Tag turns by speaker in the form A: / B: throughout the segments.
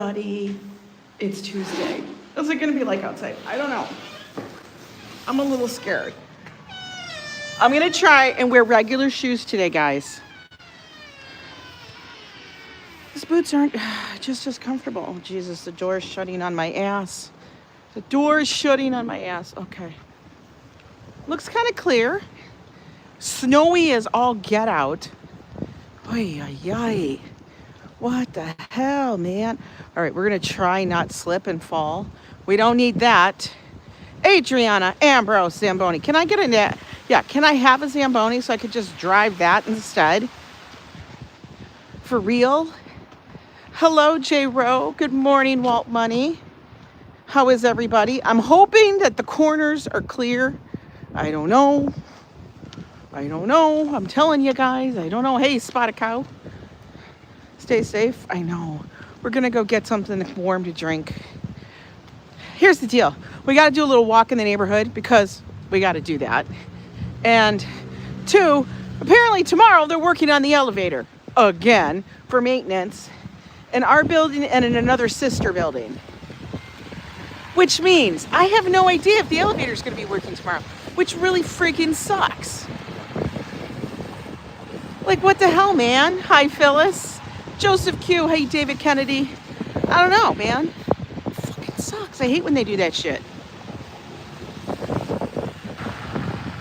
A: Buddy, it's Tuesday. What's it gonna be like outside? I don't know. I'm a little scared. I'm gonna try and wear regular shoes today, guys. These boots aren't just as comfortable. Oh, Jesus, the door is shutting on my ass. The door is shutting on my ass. Okay. Looks kind of clear. Snowy as all get out. Oy, oy, oy. What the hell, man? All right, we're gonna try not slip and fall. We don't need that. Adriana, Ambrose, Zamboni. Can I get in that? Yeah, can I have a Zamboni so I could just drive that instead? For real? Hello, J. Rowe. Good morning, Waltmoney. How is everybody? I'm hoping that the corners are clear. I don't know. I'm telling you guys, I don't know. Hey, Spotted Cow. Stay safe. I know. We're going to go get something warm to drink. Here's the deal. We got to do a little walk in the neighborhood because we got to do that. And two, apparently tomorrow they're working on the elevator again for maintenance in our building and in another sister building. Which means I have no idea if the elevator is going to be working tomorrow, which really freaking sucks. Like, what the hell, man? Hi, Phyllis. Joseph Q. Hey, David Kennedy. I don't know, man. It fucking sucks. I hate when they do that shit.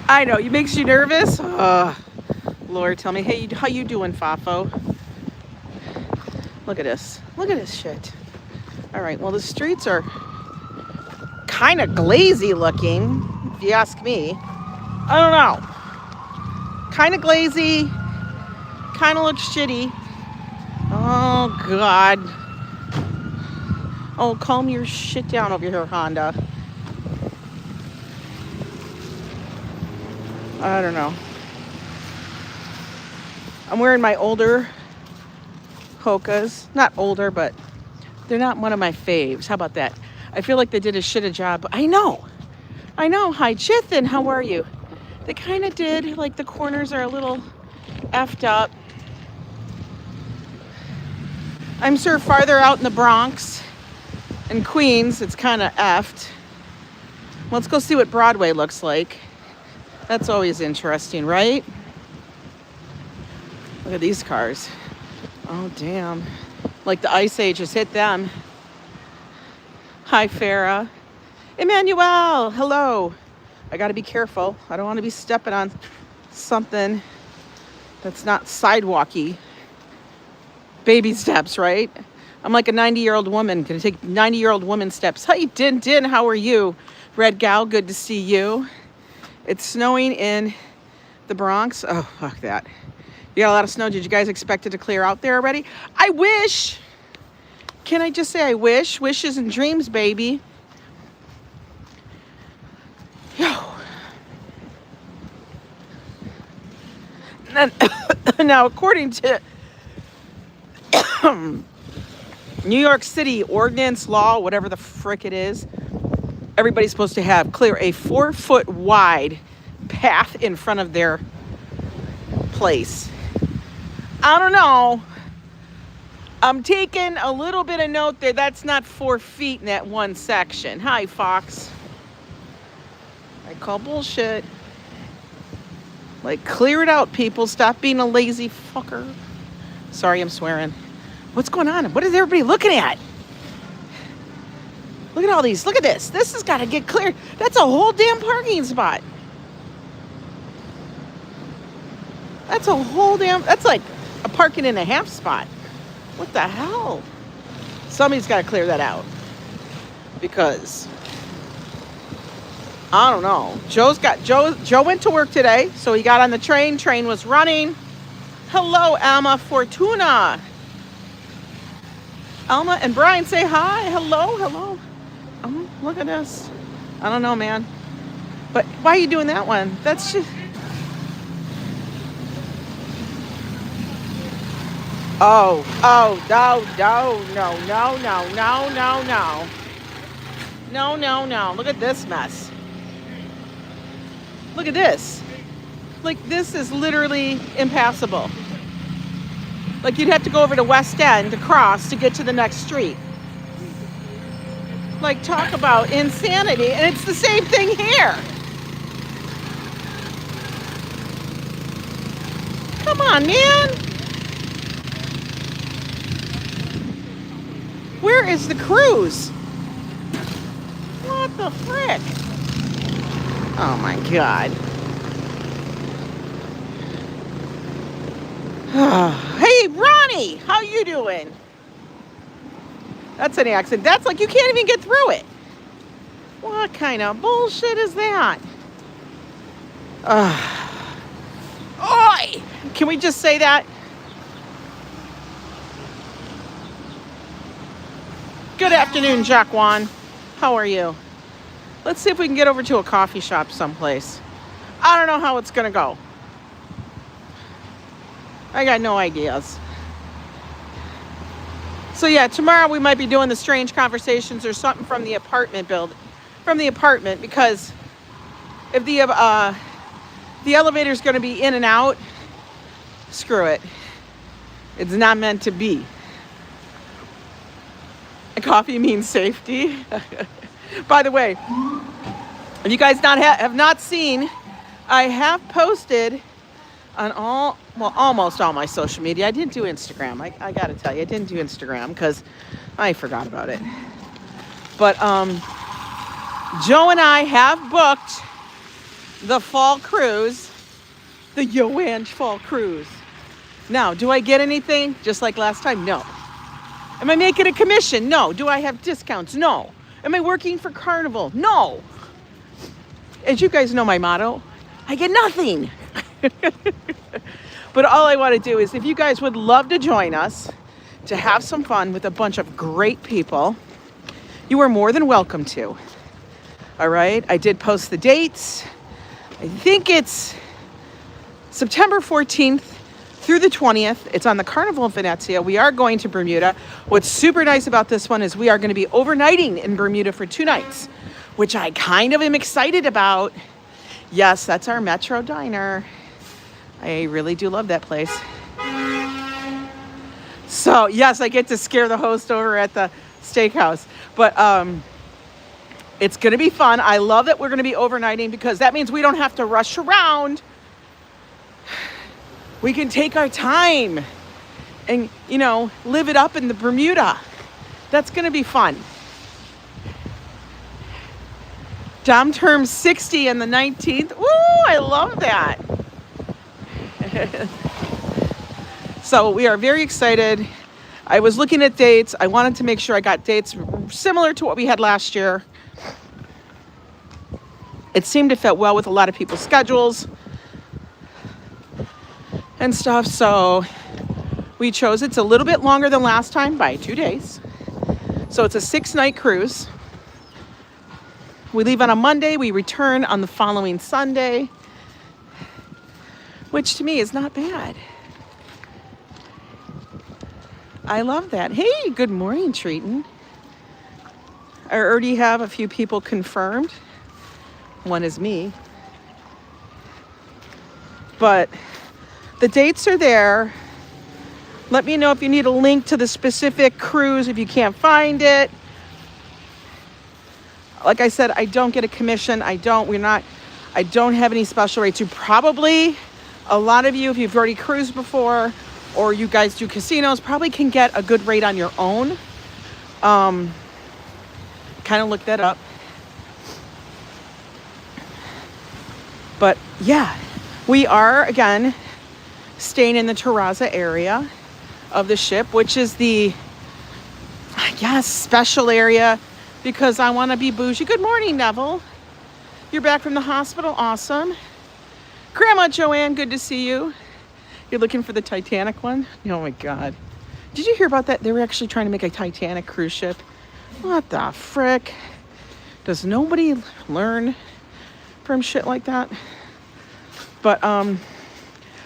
A: I know. It makes you nervous. Lord, tell me. Hey, how you doing, Fafo? Look at this. Look at this shit. All right. Well, the streets are kind of glazy looking, if you ask me. I don't know. Kind of glazy. Kind of looks shitty. Oh, God. Oh, calm your shit down over here, Honda. I don't know. I'm wearing my older Hokas. Not older, but they're not one of my faves. How about that? I feel like they did a shitty job. I know. Hi, Chithin. How are you? They kind of did. Like, the corners are a little effed up. I'm sure farther out in the Bronx and Queens, it's kind of effed. Let's go see what Broadway looks like. That's always interesting, right? Look at these cars. Oh, damn. Like the Ice Age has hit them. Hi, Farah. Emmanuel, hello. I got to be careful. I don't want to be stepping on something that's not sidewalky. Baby steps, right? I'm like a 90-year-old woman. Gonna take 90-year-old woman steps. Hi, Din. How are you? Red Gal, good to see you. It's snowing in the Bronx. Oh, fuck that. You got a lot of snow. Did you guys expect it to clear out there already? I wish. Can I just say I wish? Wishes and dreams, baby. Yo. Now, according to New York City ordinance law, whatever the frick it is, everybody's supposed to have clear a 4-foot wide path in front of their place. I don't know. I'm taking a little bit of note there. That's not 4 feet in that one section. Hi, Fox. I call bullshit. Like, clear it out, people. Stop being a lazy fucker. Sorry, I'm swearing. What's going on? What is everybody looking at? Look at all these. Look at this. This has got to get cleared. That's a whole damn parking spot. That's a whole damn... That's like a parking and a half spot. What the hell? Somebody's got to clear that out. Because... I don't know. Joe went to work today, so he got on the train. Train was running. Hello, Alma Fortuna. Alma and Brian say hi. Hello. Oh, look at this. I don't know, man. But why are you doing that one? That's just... Oh, no. Look at this mess. Look at this. Like, this is literally impassable. Like, you'd have to go over to West End to cross to get to the next street. Like, talk about insanity. And it's the same thing here. Come on, man. Where is the cruise? What the frick? Oh my God. Hey, Ronnie, how you doing? That's an accident. That's like you can't even get through it. What kind of bullshit is that? Oi! Can we just say that? Good afternoon, Jacqueline. How are you? Let's see if we can get over to a coffee shop someplace. I don't know how it's gonna go. I got no ideas. So yeah, tomorrow we might be doing the strange conversations or something from the apartment because if the elevator's going to be in and out, screw it. It's not meant to be. Coffee means safety. By the way, if you guys have not seen, I have posted on almost all my social media. I didn't do Instagram. I gotta tell you, I didn't do Instagram because I forgot about it. But Joe and I have booked the fall cruise, the Yo Ang fall cruise. Now, do I get anything just like last time? No. Am I making a commission? No. Do I have discounts? No. Am I working for Carnival? No. As you guys know my motto, I get nothing. But all I want to do is if you guys would love to join us to have some fun with a bunch of great people, you are more than welcome to. All right. I did post the dates. I think it's September 14th through the 20th. It's on the Carnival in Venezia. We are going to Bermuda. What's super nice about this one is we are going to be overnighting in Bermuda for 2 nights, which I kind of am excited about. Yes, that's our Metro Diner. I really do love that place. So yes, I get to scare the host over at the steakhouse, but it's going to be fun. I love that we're going to be overnighting because that means we don't have to rush around. We can take our time and, live it up in the Bermuda. That's going to be fun. Dom turns 60 on the 19th. Woo, I love that. So we are very excited. I was looking at dates. I wanted to make sure I got dates similar to what we had last year. It seemed to fit well with a lot of people's schedules and stuff. So we chose, it's a little bit longer than last time by 2 days. So it's a 6-night cruise. We leave on a Monday. We return on the following Sunday, which to me is not bad. I love that. Hey, good morning, Treaton. I already have a few people confirmed. One is me. But the dates are there. Let me know if you need a link to the specific cruise if you can't find it. Like I said, I don't get a commission. I don't have any special rates. You probably, a lot of you, if you've already cruised before or you guys do casinos, probably can get a good rate on your own. Kind of look that up. But yeah, we are, again, staying in the Terraza area of the ship, which is the, I guess, special area because I want to be bougie. Good morning, Neville. You're back from the hospital. Awesome. Grandma Joanne, good to see you. You're looking for the Titanic one? Oh my God. Did you hear about that? They were actually trying to make a Titanic cruise ship. What the frick? Does nobody learn from shit like that? But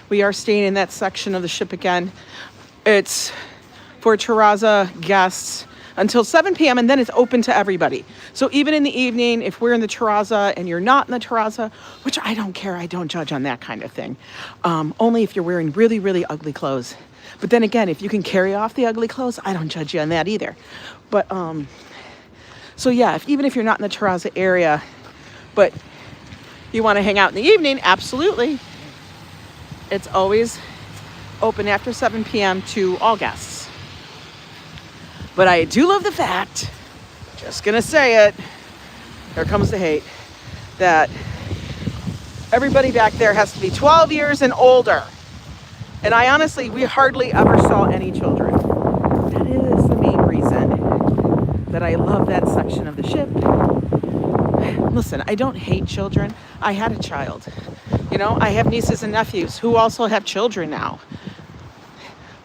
A: we are staying in that section of the ship again. It's for Terraza guests until 7 p.m. and then it's open to everybody. So even in the evening, if we're in the Terraza and you're not in the Terraza, which I don't care, I don't judge on that kind of thing. Only if you're wearing really, really ugly clothes. But then again, if you can carry off the ugly clothes, I don't judge you on that either. But So yeah, even if you're not in the Terraza area, but you want to hang out in the evening, absolutely. It's always open after 7 p.m. to all guests. But I do love the fact, just gonna say it, here comes the hate, that everybody back there has to be 12 years and older. And I honestly, we hardly ever saw any children. That is the main reason that I love that section of the ship. Listen, I don't hate children. I had a child. You know, I have nieces and nephews who also have children now.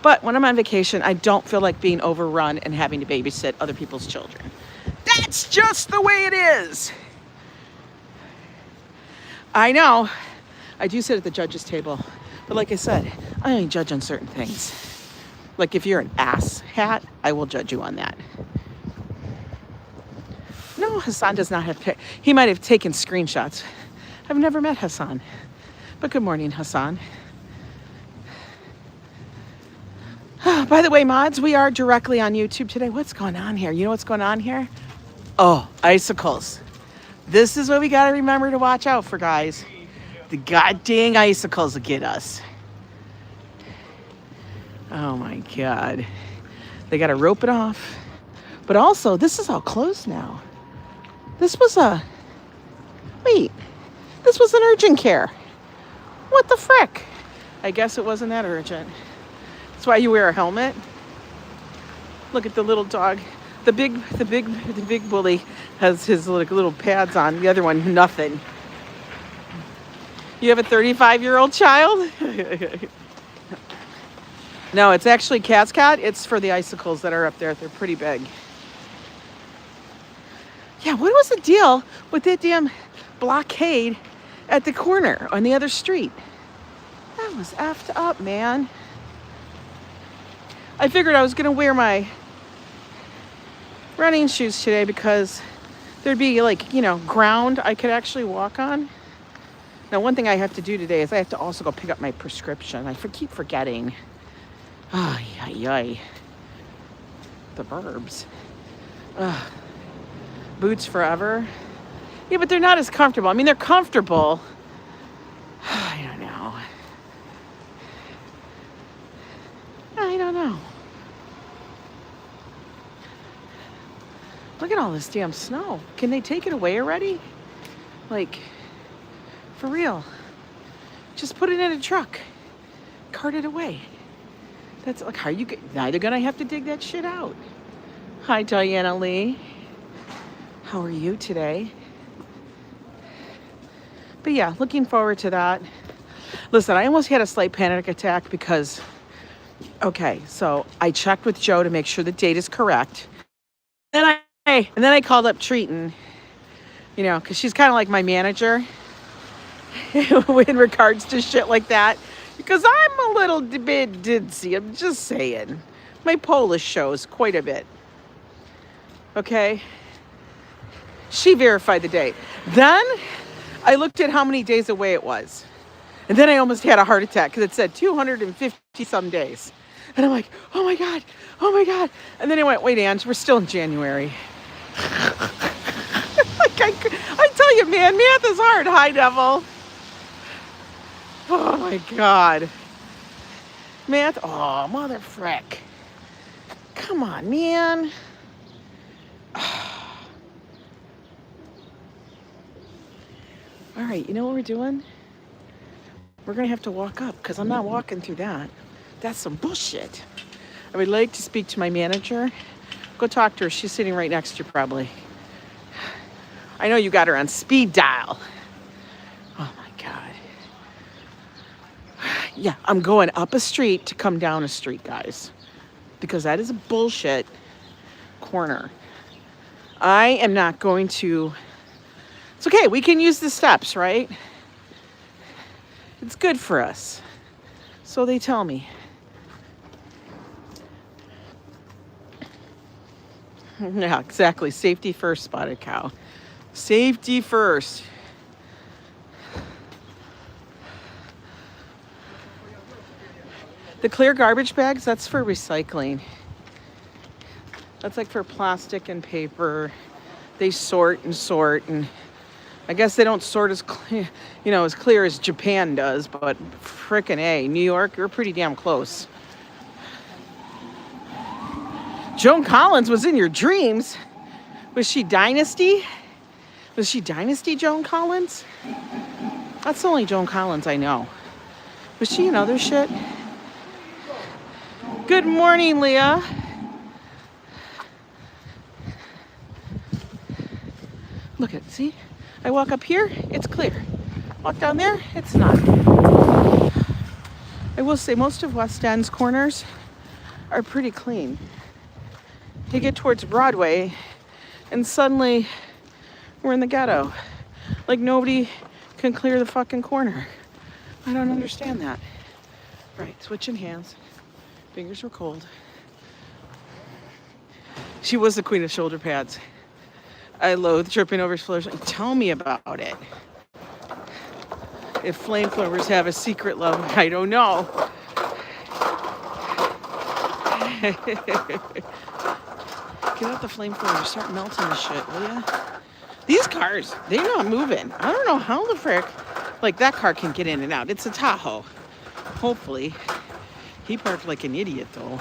A: But when I'm on vacation, I don't feel like being overrun and having to babysit other people's children. That's just the way it is. I know, I do sit at the judge's table, but like I said, I only judge on certain things. Like if you're an ass hat, I will judge you on that. No, Hassan does not have, he might have taken screenshots. I've never met Hassan, but good morning, Hassan. By the way, mods, we are directly on YouTube today. What's going on here? You know what's going on here? Oh, icicles. This is what we got to remember to watch out for, guys. The goddamn icicles will get us. Oh my God. They got to rope it off. But also, this is all closed now. This was this was an urgent care. What the frick? I guess it wasn't that urgent. That's why you wear a helmet. Look at the little dog. The big bully has his like little pads on. The other one, nothing. You have a 35-year-old child? No, it's actually Cat's Cat. It's for the icicles that are up there. They're pretty big. Yeah, what was the deal with that damn blockade at the corner on the other street? That was effed up, man. I figured I was gonna wear my running shoes today because there'd be like, you know, ground I could actually walk on. Now, one thing I have to do today is I have to also go pick up my prescription. I keep forgetting. Ay, ay, ay. The burbs. Ugh. Boots forever. Yeah, but they're not as comfortable. I mean, they're comfortable. I don't know. I don't know. Look at all this damn snow. Can they take it away already? Like, for real. Just put it in a truck. Cart it away. That's like, how you get, now they're gonna have to dig that shit out. Hi, Diana Lee. How are you today? But yeah, looking forward to that. Listen, I almost had a slight panic attack because, okay, so I checked with Joe to make sure the date is correct. And then I called up Treaton, you know, because she's kind of like my manager in regards to shit like that. Because I'm a little bit ditzy, I'm just saying. My Polish shows quite a bit. Okay? She verified the date. Then I looked at how many days away it was. And then I almost had a heart attack because it said 250 some days. And I'm like, oh my God. And then I went, wait, Ange, we're still in January. Like I tell you, man, math is hard. Hi, devil. Oh my God. Math, oh, mother frick. Come on, man. All right, you know what we're doing? We're gonna have to walk up because I'm not walking through that. That's some bullshit. I would like to speak to my manager. Go talk to her. She's sitting right next to you probably. I know you got her on speed dial. Oh my God. Yeah, I'm going up a street to come down a street, guys. Because that is a bullshit corner. I am not going to... It's okay, we can use the steps, right? It's good for us. So they tell me. Yeah, exactly. Safety first, Spotted Cow. Safety first. The clear garbage bags, that's for recycling. That's like for plastic and paper. they sort and sort, and I guess they don't sort as clear, as clear as Japan does, but frickin' A, New York, you're pretty damn close. Joan Collins was in your dreams. Was she Dynasty? Was she Dynasty Joan Collins? That's the only Joan Collins I know. Was she in other shit? Good morning, Leah. Look at it, see? I walk up here, it's clear. Walk down there, it's not. I will say most of West End's corners are pretty clean. You get towards Broadway and suddenly we're in the ghetto. Like nobody can clear the fucking corner. I don't understand that. Right, switching hands. Fingers were cold. She was the queen of shoulder pads. I loathe tripping over floors. Tell me about it. If flamethrowers have a secret love, I don't know. Get out the flamethrower, start melting the shit, will ya? These cars, they're not moving. I don't know how the frick, like that car can get in and out. It's a Tahoe. Hopefully. He parked like an idiot though.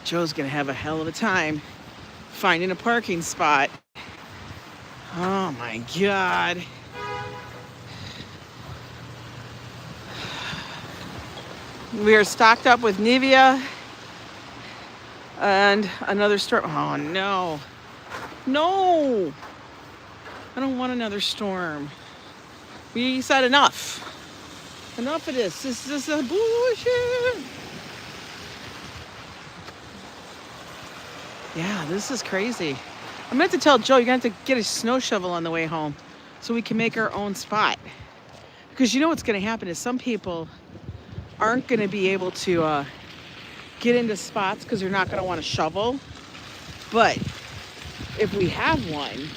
A: Joe's gonna have a hell of a time finding a parking spot. Oh my God. We are stocked up with Nivea and another storm. Oh no. No. I don't want another storm. We said enough. Enough of this. This is a bullshit. Yeah, this is crazy. I meant to tell Joe, you're going to have to get a snow shovel on the way home so we can make our own spot. Because you know what's going to happen is some people aren't going to be able to get into spots because they're not going to want to shovel. But if we have one,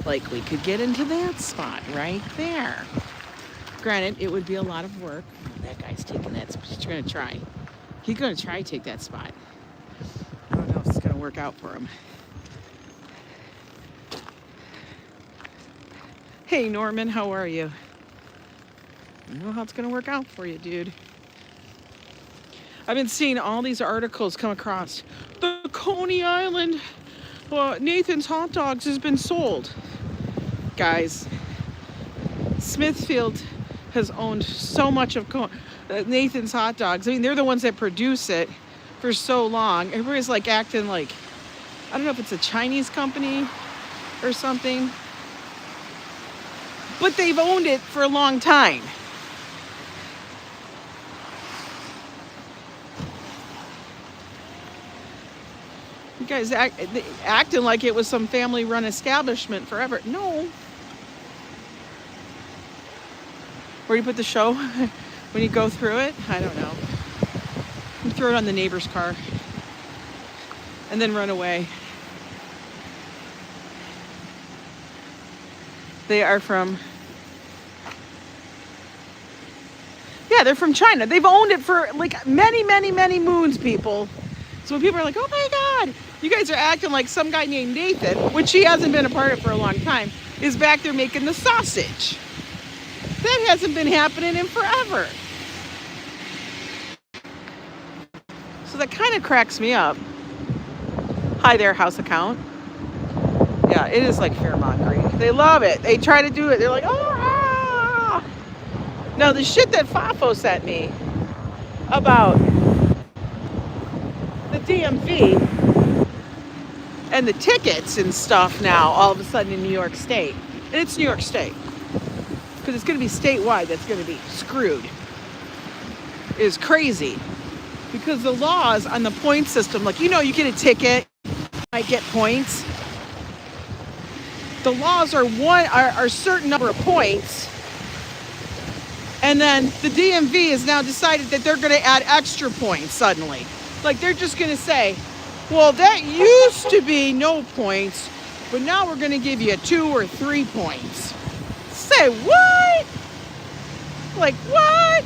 A: like we could get into that spot right there. Granted, it would be a lot of work. That guy's taking that spot. He's going to try. He's going to try to take that spot. I don't know if it's going to work out for him. Hey, Norman, how are you? I don't know how it's going to work out for you, dude. I've been seeing all these articles come across. The Coney Island Nathan's Hot Dogs has been sold. Guys, Smithfield has owned so much of Nathan's Hot Dogs. I mean, they're the ones that produce it for so long. Everybody's like acting like, I don't know if it's a Chinese company or something, but they've owned it for a long time. You guys acting like it was some family-run establishment forever. No. Where do you put the show when you go through it? I don't know. You throw it on the neighbor's car and then run away. They are from, yeah, they're from China. They've owned it for like many, many, many moons, people. So when people are like, oh my God, you guys are acting like some guy named Nathan, which he hasn't been a part of for a long time, is back there making the sausage. That hasn't been happening in forever. So that kind of cracks me up. Hi there, house account. Yeah, it is like fear-mongering. They love it. They try to do it. They're like, oh, ah. No, the shit that Fafo sent me about the DMV and the tickets and stuff now, all of a sudden in New York State. And it's New York State. Because it's going to be statewide that's going to be screwed. It is crazy. Because the laws on the point system, like, you get a ticket, you might get points. The laws are a certain number of points. And then the DMV has now decided that they're going to add extra points suddenly. Like, they're just going to say, well, that used to be no points, but now we're going to give you 2 or 3 points. Say what? Like, what?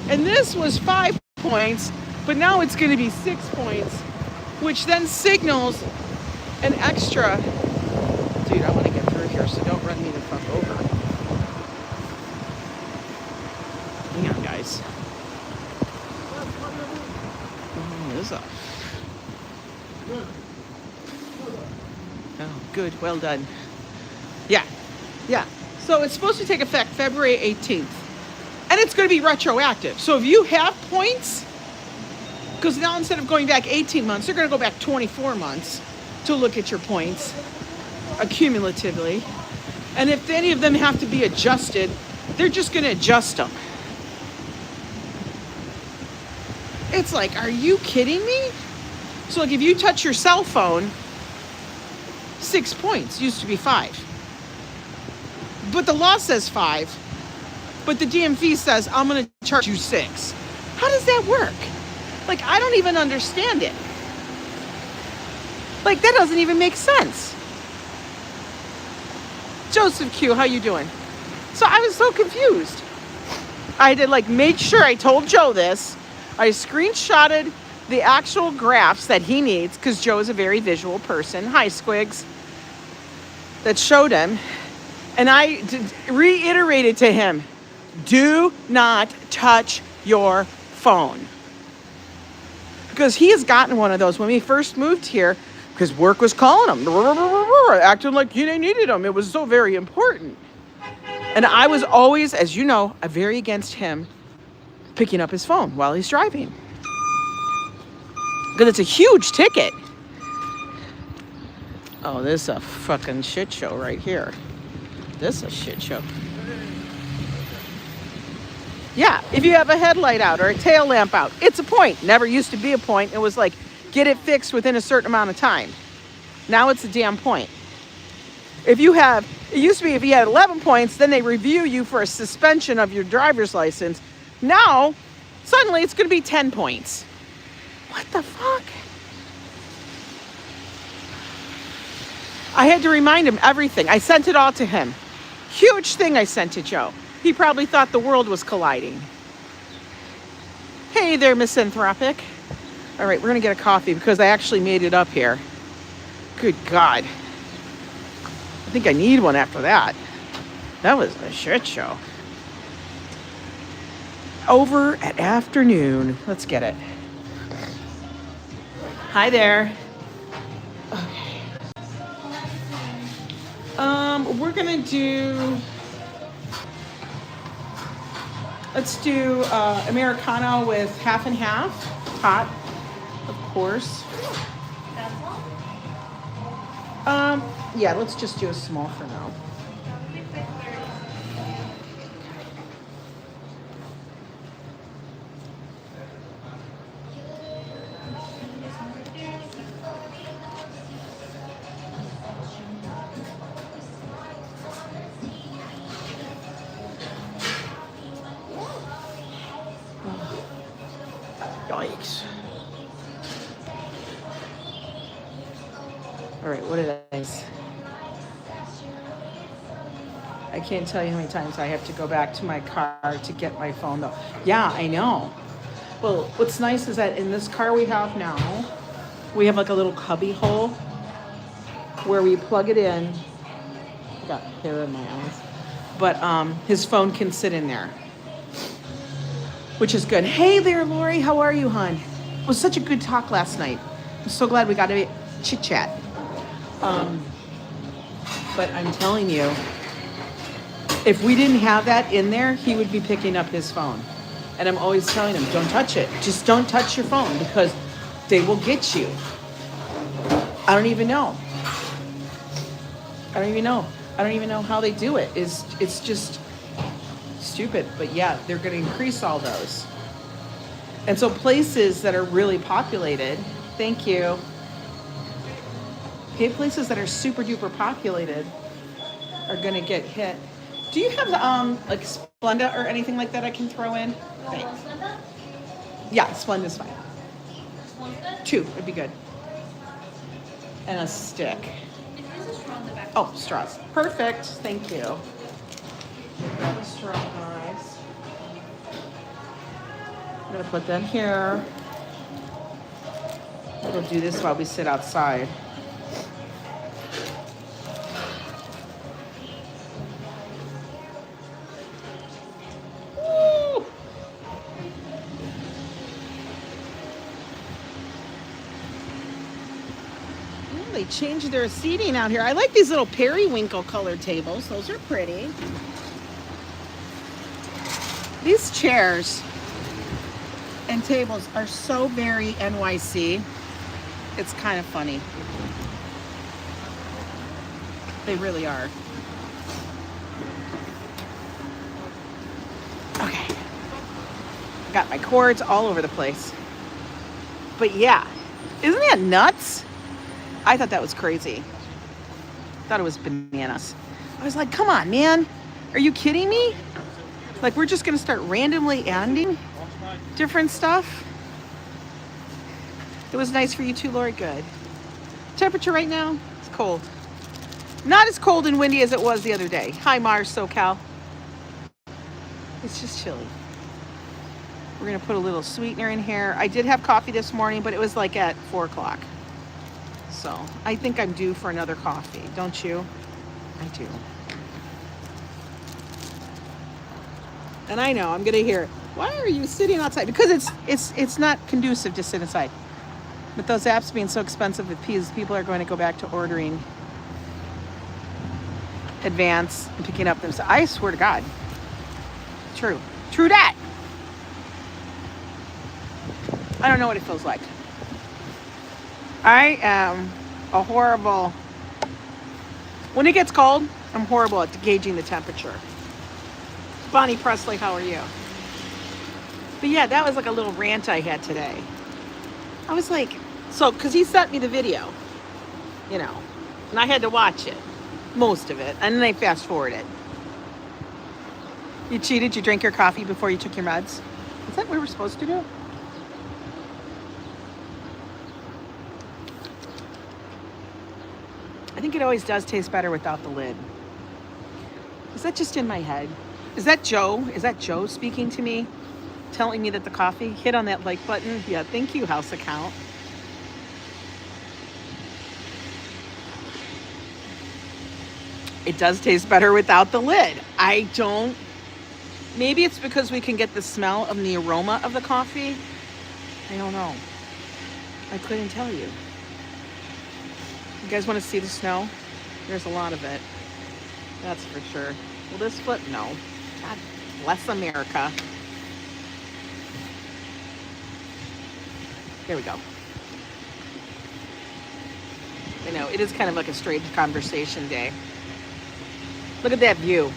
A: And this was 5 points, But now it's going to be 6 points, which then signals an extra. Dude, I want to get through here, so don't run me the fuck over. Hang on, guys. Oh, this up. Oh, good. Well done. Yeah. So it's supposed to take effect February 18th. And it's going to be retroactive. So if you have points, because now instead of going back 18 months, they're going to go back 24 months to look at your points accumulatively. And if any of them have to be adjusted, they're just going to adjust them. It's like, are you kidding me? So like if you touch your cell phone, 6 points, used to be 5. But the law says 5, but the DMV says, I'm going to charge you 6. How does that work? Like, I don't even understand it. Like, that doesn't even make sense. Joseph Q, how you doing? So I was so confused. I had to like make sure I told Joe this. I screenshotted the actual graphs that he needs, because Joe is a very visual person. Hi, Squigs. That showed him. And I reiterated to him, do not touch your phone. Because he has gotten one of those when we first moved here, because work was calling him, acting like they needed him. It was so very important. And I was always, as you know, very against him picking up his phone while he's driving. Because it's a huge ticket. Oh, this is a fucking shit show right here. This is a shit show. Yeah, if you have a headlight out or a tail lamp out, it's a point. Never used to be a point. It was like, get it fixed within a certain amount of time. Now it's a damn point. If you have, it used to be if you had 11 points, then they review you for a suspension of your driver's license. Now, suddenly it's going to be 10 points. What the fuck? I had to remind him everything. I sent it all to him. Huge thing I sent to Joe. He probably thought the world was colliding. Hey there, misanthropic. All right, we're going to get a coffee because I actually made it up here. Good God. I think I need one after that. That was a shit show. Over at afternoon. Let's get it. Hi there. Okay. We're gonna do, let's do Americano with half and half, hot, of course. Yeah, let's just do a small for now. Yikes. All right, what did I say? I can't tell you how many times I have to go back to my car to get my phone though. Yeah, I know. Well, what's nice is that in this car we have now, we have like a little cubby hole where we plug it in. I got hair in my eyes. But his phone can sit in there, which is good. Hey there, Lori. How are you, hon? It was such a good talk last night. I'm so glad we got to chit chat. But I'm telling you, if we didn't have that in there, he would be picking up his phone. And I'm always telling him, don't touch it. Just don't touch your phone because they will get you. I don't even know. I don't even know how they do it. It's just stupid. But yeah, they're going to increase all those. And so places that are really populated, thank you. Okay, places that are super duper populated are going to get hit. Do you have like Splenda or anything like that I can throw in? Thanks. Yeah, Splenda's fine. 2 would be good. And a stick. Oh, straws. Perfect. Thank you. Straw, guys. I'm gonna put them here. We'll do this while we sit outside. Woo! They changed their seating out here. I like these little periwinkle colored tables. Those are pretty. These chairs and tables are so very NYC. It's kind of funny. They really are. Okay. Got my cords all over the place. But yeah, isn't that nuts? I thought that was crazy. Thought it was bananas. I was like, come on, man. Are you kidding me? Like, we're just going to start randomly adding different stuff? It was nice for you too, Lori. Good. Temperature right now? It's cold. Not as cold and windy as it was the other day. Hi, Mars, SoCal. It's just chilly. We're going to put a little sweetener in here. I did have coffee this morning, but it was like at 4 o'clock. So I think I'm due for another coffee. Don't you? I do. And I know I'm going to hear, why are you sitting outside? Because it's not conducive to sit inside. With those apps being so expensive with peas, people are going to go back to ordering advance and picking up themselves. I swear to God. True. True that. I don't know what it feels like. I am a horrible, when it gets cold, I'm horrible at gauging the temperature. Bonnie Presley, how are you? But yeah, that was like a little rant I had today. I was like, so, because he sent me the video, you know, and I had to watch it, most of it, and then I fast forward it. You cheated? You drank your coffee before you took your meds? Is that what we're supposed to do? I think it always does taste better without the lid. Is that just in my head? Is that Joe? Is that Joe speaking to me? Telling me that the coffee? Hit on that like button. Yeah, thank you, house account. It does taste better without the lid. I don't... Maybe it's because we can get the smell of the aroma of the coffee. I don't know. I couldn't tell you. You guys want to see the snow? There's a lot of it. That's for sure. Will this flip? No. God bless America. There we go. I know, it is kind of like a straight conversation day. Look at that view.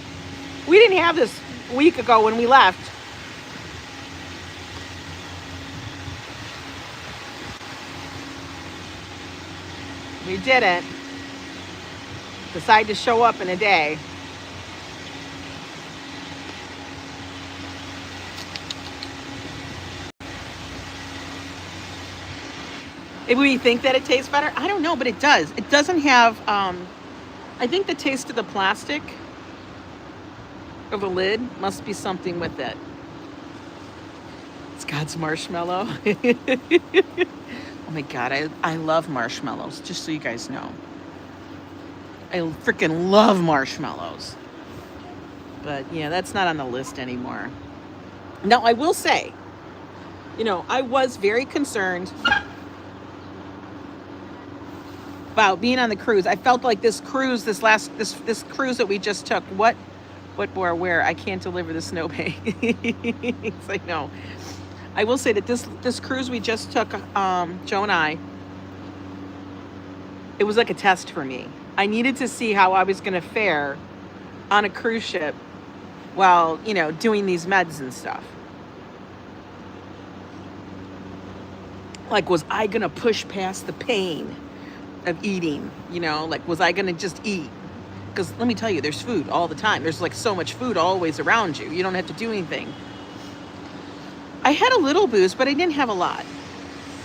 A: We didn't have this a week ago when we left. We didn't decide to show up in a day. If we think that it tastes better, I don't know, but it does. It doesn't have, I think the taste of the plastic of the lid must be something with it. It's God's marshmallow. Oh my God, I love marshmallows, just so you guys know. I freaking love marshmallows. But yeah, that's not on the list anymore. Now, I will say, you know, I was very concerned about being on the cruise. I felt like this cruise, this cruise that we just took, what more, where I can't deliver the snowbank. It's like, no. I will say that this cruise we just took, Joe and I, it was like a test for me. I needed to see how I was going to fare on a cruise ship while, you know, doing these meds and stuff. Like, was I going to push past the pain of eating? You know, like, was I going to just eat? Because let me tell you, there's food all the time. There's like so much food always around you. You don't have to do anything. I had a little booze, but I didn't have a lot.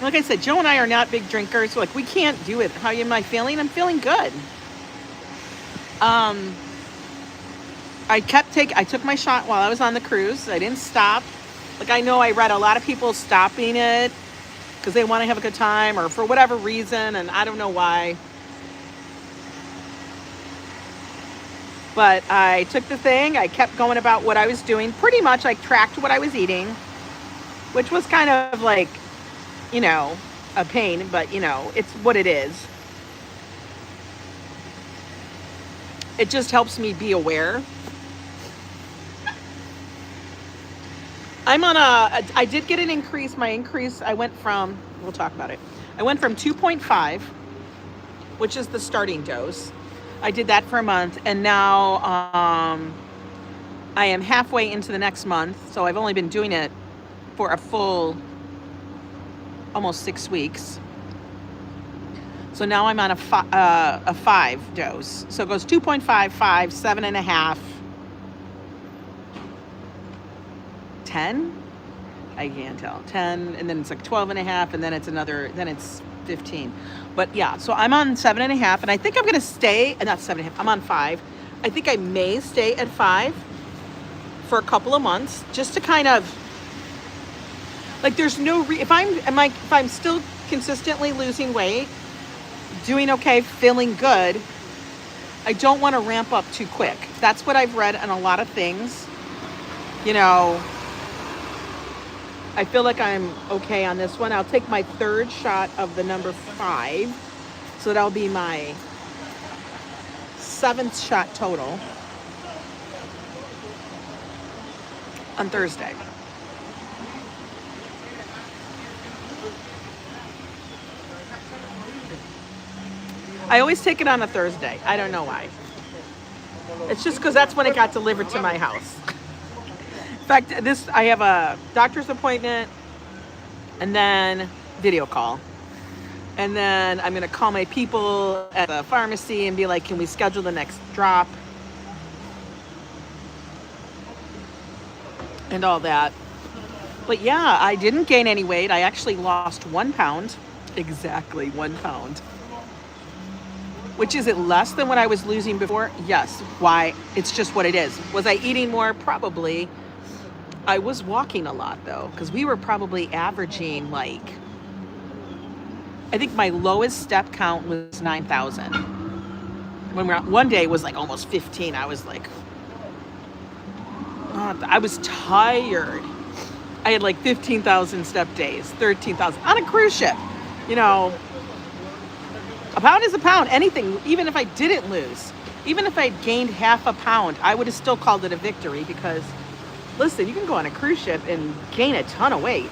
A: Like I said, Joe and I are not big drinkers. So like, we can't do it. How am I feeling? I'm feeling good. I took my shot while I was on the cruise. I didn't stop. Like, I know I read a lot of people stopping it because they want to have a good time or for whatever reason, and I don't know why. But I took the thing, I kept going about what I was doing. Pretty much I tracked what I was eating, which was kind of like, you know, a pain, but you know, it's what it is. It just helps me be aware. I'm on I did get an increase. My increase, I went from, we'll talk about it. I went from 2.5, which is the starting dose. I did that for a month, and now I am halfway into the next month. So I've only been doing it for a full, almost 6 weeks. So now I'm on a 5 dose. So it goes 2.5, 5, 7.5, 10. I can't tell. 10, and then it's like 12.5, and then it's another. Then it's 15. But yeah, so I'm on 7.5, and I think I'm gonna stay. Not 7.5. I'm on 5. I think I may stay at 5 for a couple of months, just to kind of like. There's no if I'm still consistently losing weight, doing okay, feeling good, I don't want to ramp up too quick. That's what I've read in a lot of things. You know, I feel like I'm okay on this one. I'll take my 3rd shot of the number 5. So that'll be my 7th shot total on Thursday. I always take it on a Thursday. I don't know why. It's just because that's when it got delivered to my house. In fact, I have a doctor's appointment and then video call. And then I'm going to call my people at the pharmacy and be like, can we schedule the next drop? And all that. But yeah, I didn't gain any weight. I actually lost 1 pound. Exactly 1 pound. Which is it less than what I was losing before? Yes. Why? It's just what it is. Was I eating more? Probably. I was walking a lot though, because we were probably averaging like, I think my lowest step count was 9,000. When one day was like almost 15. I was like, I was tired. I had like 15,000 step days, 13,000 on a cruise ship. You know, a pound is a pound. Anything, even if I didn't lose, even if I'd gained half a pound, I would have still called it a victory because, listen, you can go on a cruise ship and gain a ton of weight.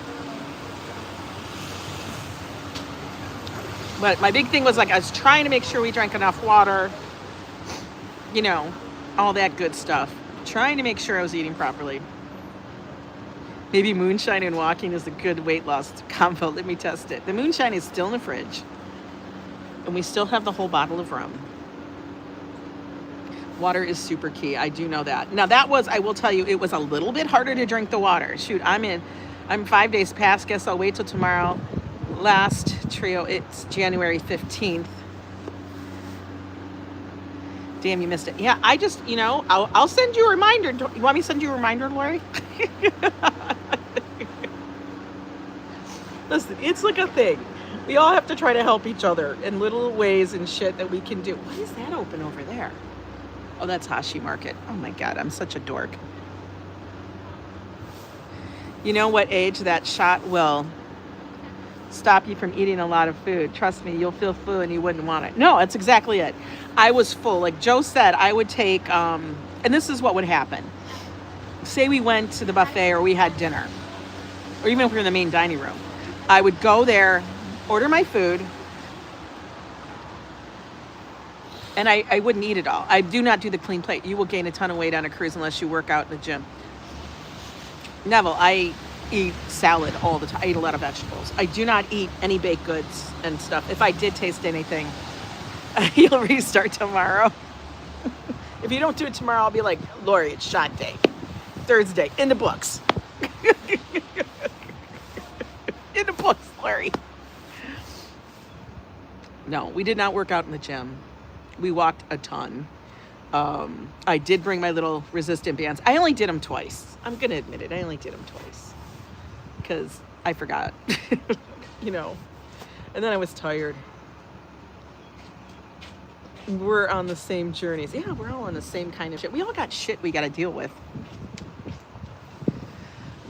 A: But my big thing was like, I was trying to make sure we drank enough water, you know, all that good stuff. Trying to make sure I was eating properly. Maybe moonshine and walking is a good weight loss combo. Let me test it. The moonshine is still in the fridge. And we still have the whole bottle of rum. Water is super key. I do know that. Now that was, I will tell you, it was a little bit harder to drink the water. Shoot, I'm 5 days past. Guess I'll wait till tomorrow. Last trio, it's January 15th. Damn, you missed it. Yeah, I just, you know, I'll send you a reminder. You want me to send you a reminder, Lori? Listen, it's like a thing. We all have to try to help each other in little ways and shit that we can do. What is that open over there? Oh, that's Hashi Market. Oh my God, I'm such a dork. You know what age that shot will stop you from eating a lot of food? Trust me, you'll feel full and you wouldn't want it. No, that's exactly it. I was full. Like Joe said, I would take, and this is what would happen. Say we went to the buffet or we had dinner, or even if we were in the main dining room. I would go there, order my food, and I wouldn't eat it all. I do not do the clean plate. You will gain a ton of weight on a cruise unless you work out in the gym. Neville, I eat salad all the time. I eat a lot of vegetables. I do not eat any baked goods and stuff. If I did taste anything, you'll restart tomorrow. If you don't do it tomorrow, I'll be like, Lori, it's shot day. Thursday, in the books. In the books, Lori. No, we did not work out in the gym. We walked a ton. I did bring my little resistant bands. I only did them twice. I'm going to admit it. I only did them twice because I forgot. you know. And then I was tired. We're on the same journeys. Yeah, we're all on the same kind of shit. We all got shit we got to deal with.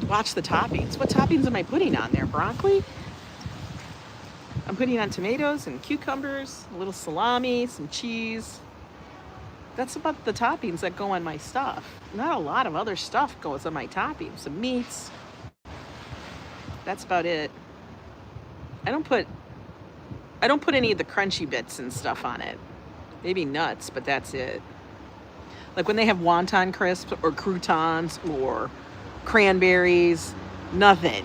A: Watch the toppings. What toppings am I putting on there? Broccoli? I'm putting on tomatoes and cucumbers, a little salami, some cheese. That's about the toppings that go on my stuff. Not a lot of other stuff goes on my toppings. Some meats. That's about it. I don't put any of the crunchy bits and stuff on it. Maybe nuts, but that's it. Like when they have wonton crisps or croutons or cranberries, nothing.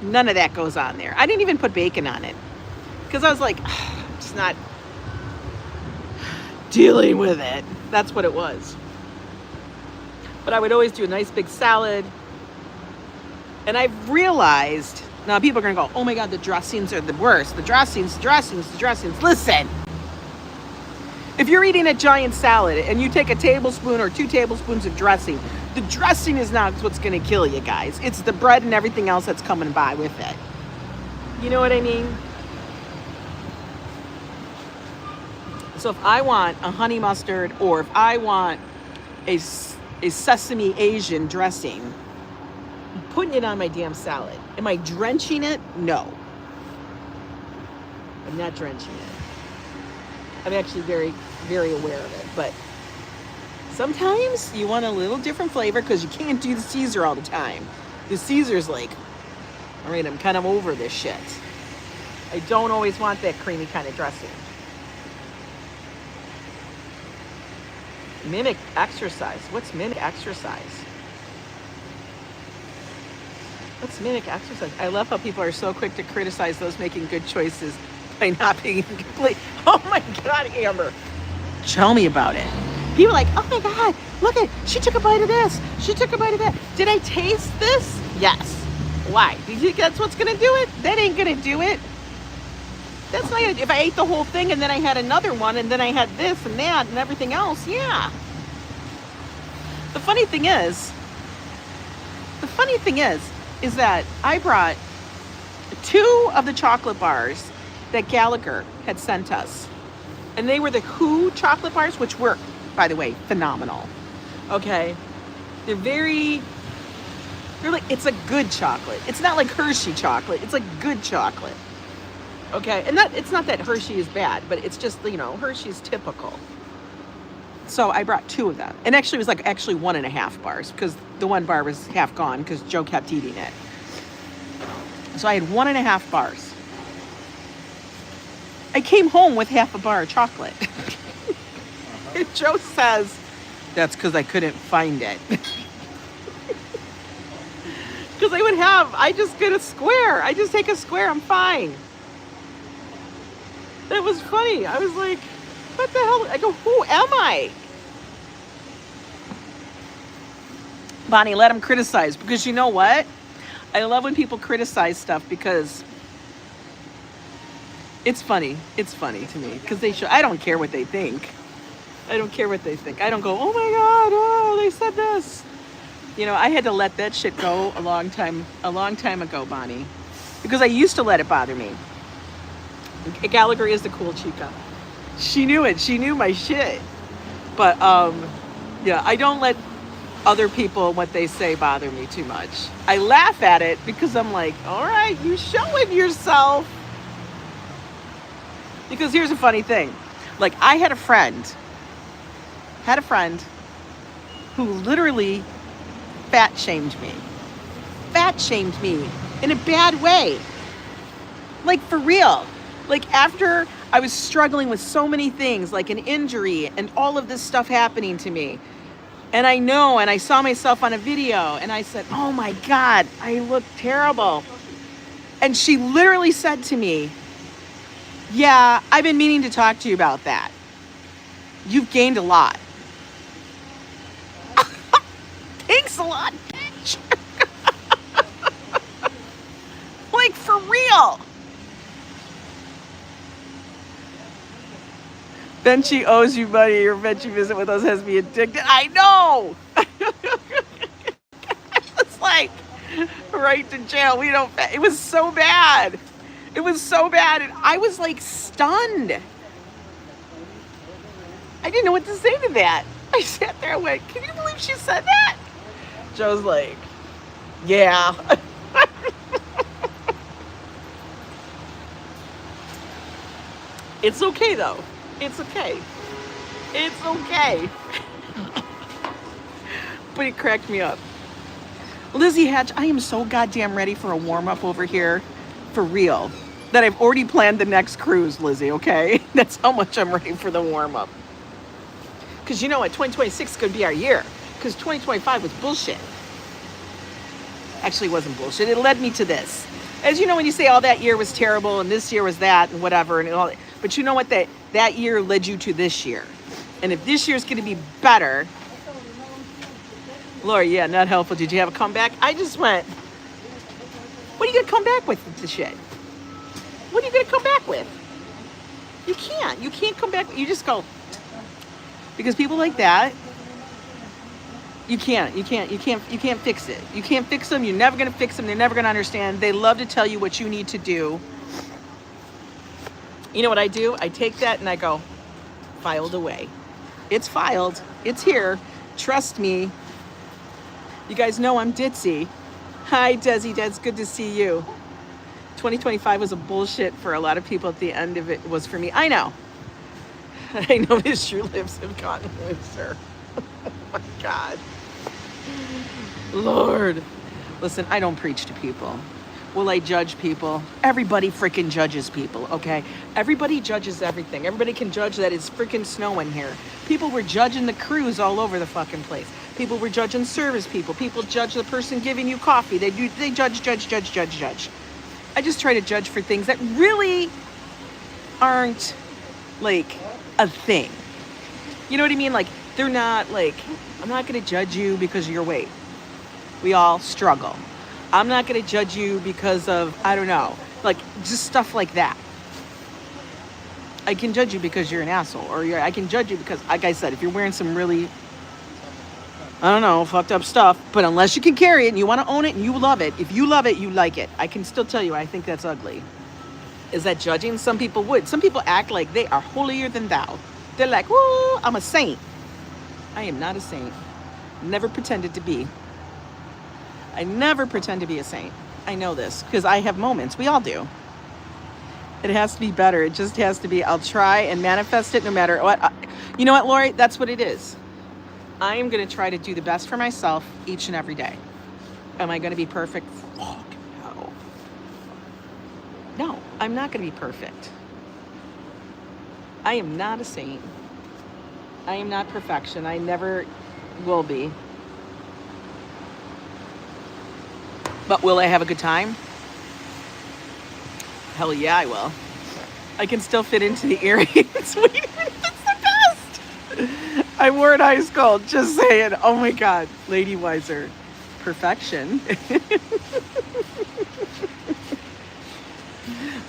A: None of that goes on there. I didn't even put bacon on it because I was like, I'm just not dealing with it. That's what it was. But I would always do a nice big salad. And I've realized, now people are going to go, oh my God, the dressings are the worst. The dressings. Listen. If you're eating a giant salad and you take a tablespoon or 2 tablespoons of dressing, the dressing is not what's going to kill you guys. It's the bread and everything else that's coming by with it. You know what I mean? So if I want a honey mustard or if I want a sesame Asian dressing, I'm putting it on my damn salad. Am I drenching it? No. I'm not drenching it. I'm actually very, very aware of it. But sometimes you want a little different flavor because you can't do the Caesar all the time. The Caesar's like, all right, I'm kind of over this shit. I don't always want that creamy kind of dressing. Mimic exercise. What's mimic exercise? What's mimic exercise? I love how people are so quick to criticize those making good choices by not being complete. Oh my God, Amber. Tell me about it. People are like, oh my God, look at, she took a bite of this. She took a bite of that. Did I taste this? Yes. Why? Do you think that's what's going to do it? That ain't going to do it. That's not, if I ate the whole thing and then I had another one and then I had this and that and everything else, yeah. The funny thing is that I brought 2 of the chocolate bars that Gallagher had sent us. And they were the Who chocolate bars, which were, by the way, phenomenal. Okay? They're like, it's a good chocolate. It's not like Hershey chocolate. It's like good chocolate. Okay? And it's not that Hershey is bad, but it's just, you know, Hershey's typical. So I brought 2 of them. And actually, it was like 1.5 bars because the 1 bar was half gone because Joe kept eating it. So I had 1.5 bars. I came home with half a bar of chocolate. And Joe says, that's because I couldn't find it. Because I just get a square. I just take a square, I'm fine. That was funny. I was like, what the hell? I go, who am I? Bonnie, let him criticize. Because you know what? I love when people criticize stuff because it's funny. It's funny to me. Because I don't care what they think. I don't care what they think. I don't go, oh my God, oh, they said this. You know, I had to let that shit go a long time ago, Bonnie. Because I used to let it bother me. Gallagher is the cool chica. She knew it. She knew my shit. But, yeah, I don't let other people, what they say, bother me too much. I laugh at it because I'm like, all right, you showing yourself. Because here's a funny thing. Like, I had a friend who literally fat shamed me. Fat shamed me in a bad way. Like, for real. Like, after I was struggling with so many things, like an injury and all of this stuff happening to me. And I saw myself on a video and I said, oh my God, I look terrible. And she literally said to me, yeah, I've been meaning to talk to you about that. You've gained a lot. Thanks a lot, bitch. Like, for real. Benchy owes you money. Your Benchy visit with us has me addicted. I know. It's like, right to jail. It was so bad. It was so bad. And I was like stunned. I didn't know what to say to that. I sat there and went, can you believe she said that? Joe's like, yeah. It's okay though. It's okay. It's okay. But it cracked me up. Lizzie Hatch, I am so goddamn ready for a warm-up over here. For real. That I've already planned the next cruise, Lizzie, okay? That's how much I'm ready for the warm-up. Because you know what? 2026 could be our year. Because 2025 was bullshit. Actually, it wasn't bullshit. It led me to this. As you know, when you say, oh, that year was terrible and this year was that and whatever and all that. But you know what? That year led you to this year. And if this year's going to be better... Lori, yeah, not helpful. Did you have a comeback? I just went, what are you going to come back with the shit? What are you going to come back with? You can't. You can't come back. You just go. Because people like that, you can't fix it. You can't fix them. You're never going to fix them. They're never going to understand. They love to tell you what you need to do. You know what I do? I take that and I go, filed away. It's filed. It's here. Trust me. You guys know I'm ditzy. Hi, Desi. It's good to see you. 2025 was a bullshit for a lot of people. At the end of it was for me. I know. I know his shoe lips have gotten looser. Oh my God. Lord. Listen, I don't preach to people. Will I judge people? Everybody freaking judges people, okay? Everybody judges everything. Everybody can judge that it's freaking snowing here. People were judging the cruise all over the fucking place. People were judging service people. People judge the person giving you coffee. They judge. I just try to judge for things that really aren't like a thing. You know what I mean? Like, they're not like, I'm not going to judge you because of your weight. We all struggle. I'm not going to judge you because of, I don't know, like just stuff like that. I can judge you because you're an asshole, or I can judge you because, like I said, if you're wearing some really, I don't know, fucked up stuff, but unless you can carry it and you want to own it and you love it, if you love it, you like it. I can still tell you, I think that's ugly. Is that judging? Some people would. Some people act like they are holier than thou. They're like, woo, I'm a saint. I am not a saint. Never pretended to be. I never pretend to be a saint. I know this because I have moments. We all do. It has to be better. It just has to be, I'll try and manifest it no matter what. You know what, Lori? That's what it is. I am going to try to do the best for myself each and every day. Am I going to be perfect? Fuck no. No, I'm not going to be perfect. I am not a saint. I am not perfection. I never will be. But will I have a good time? Hell yeah, I will. I can still fit into the earrings. Wait a minute, that's the best. I wore it ice cold, just saying. Oh my God, Lady Wiser. Perfection.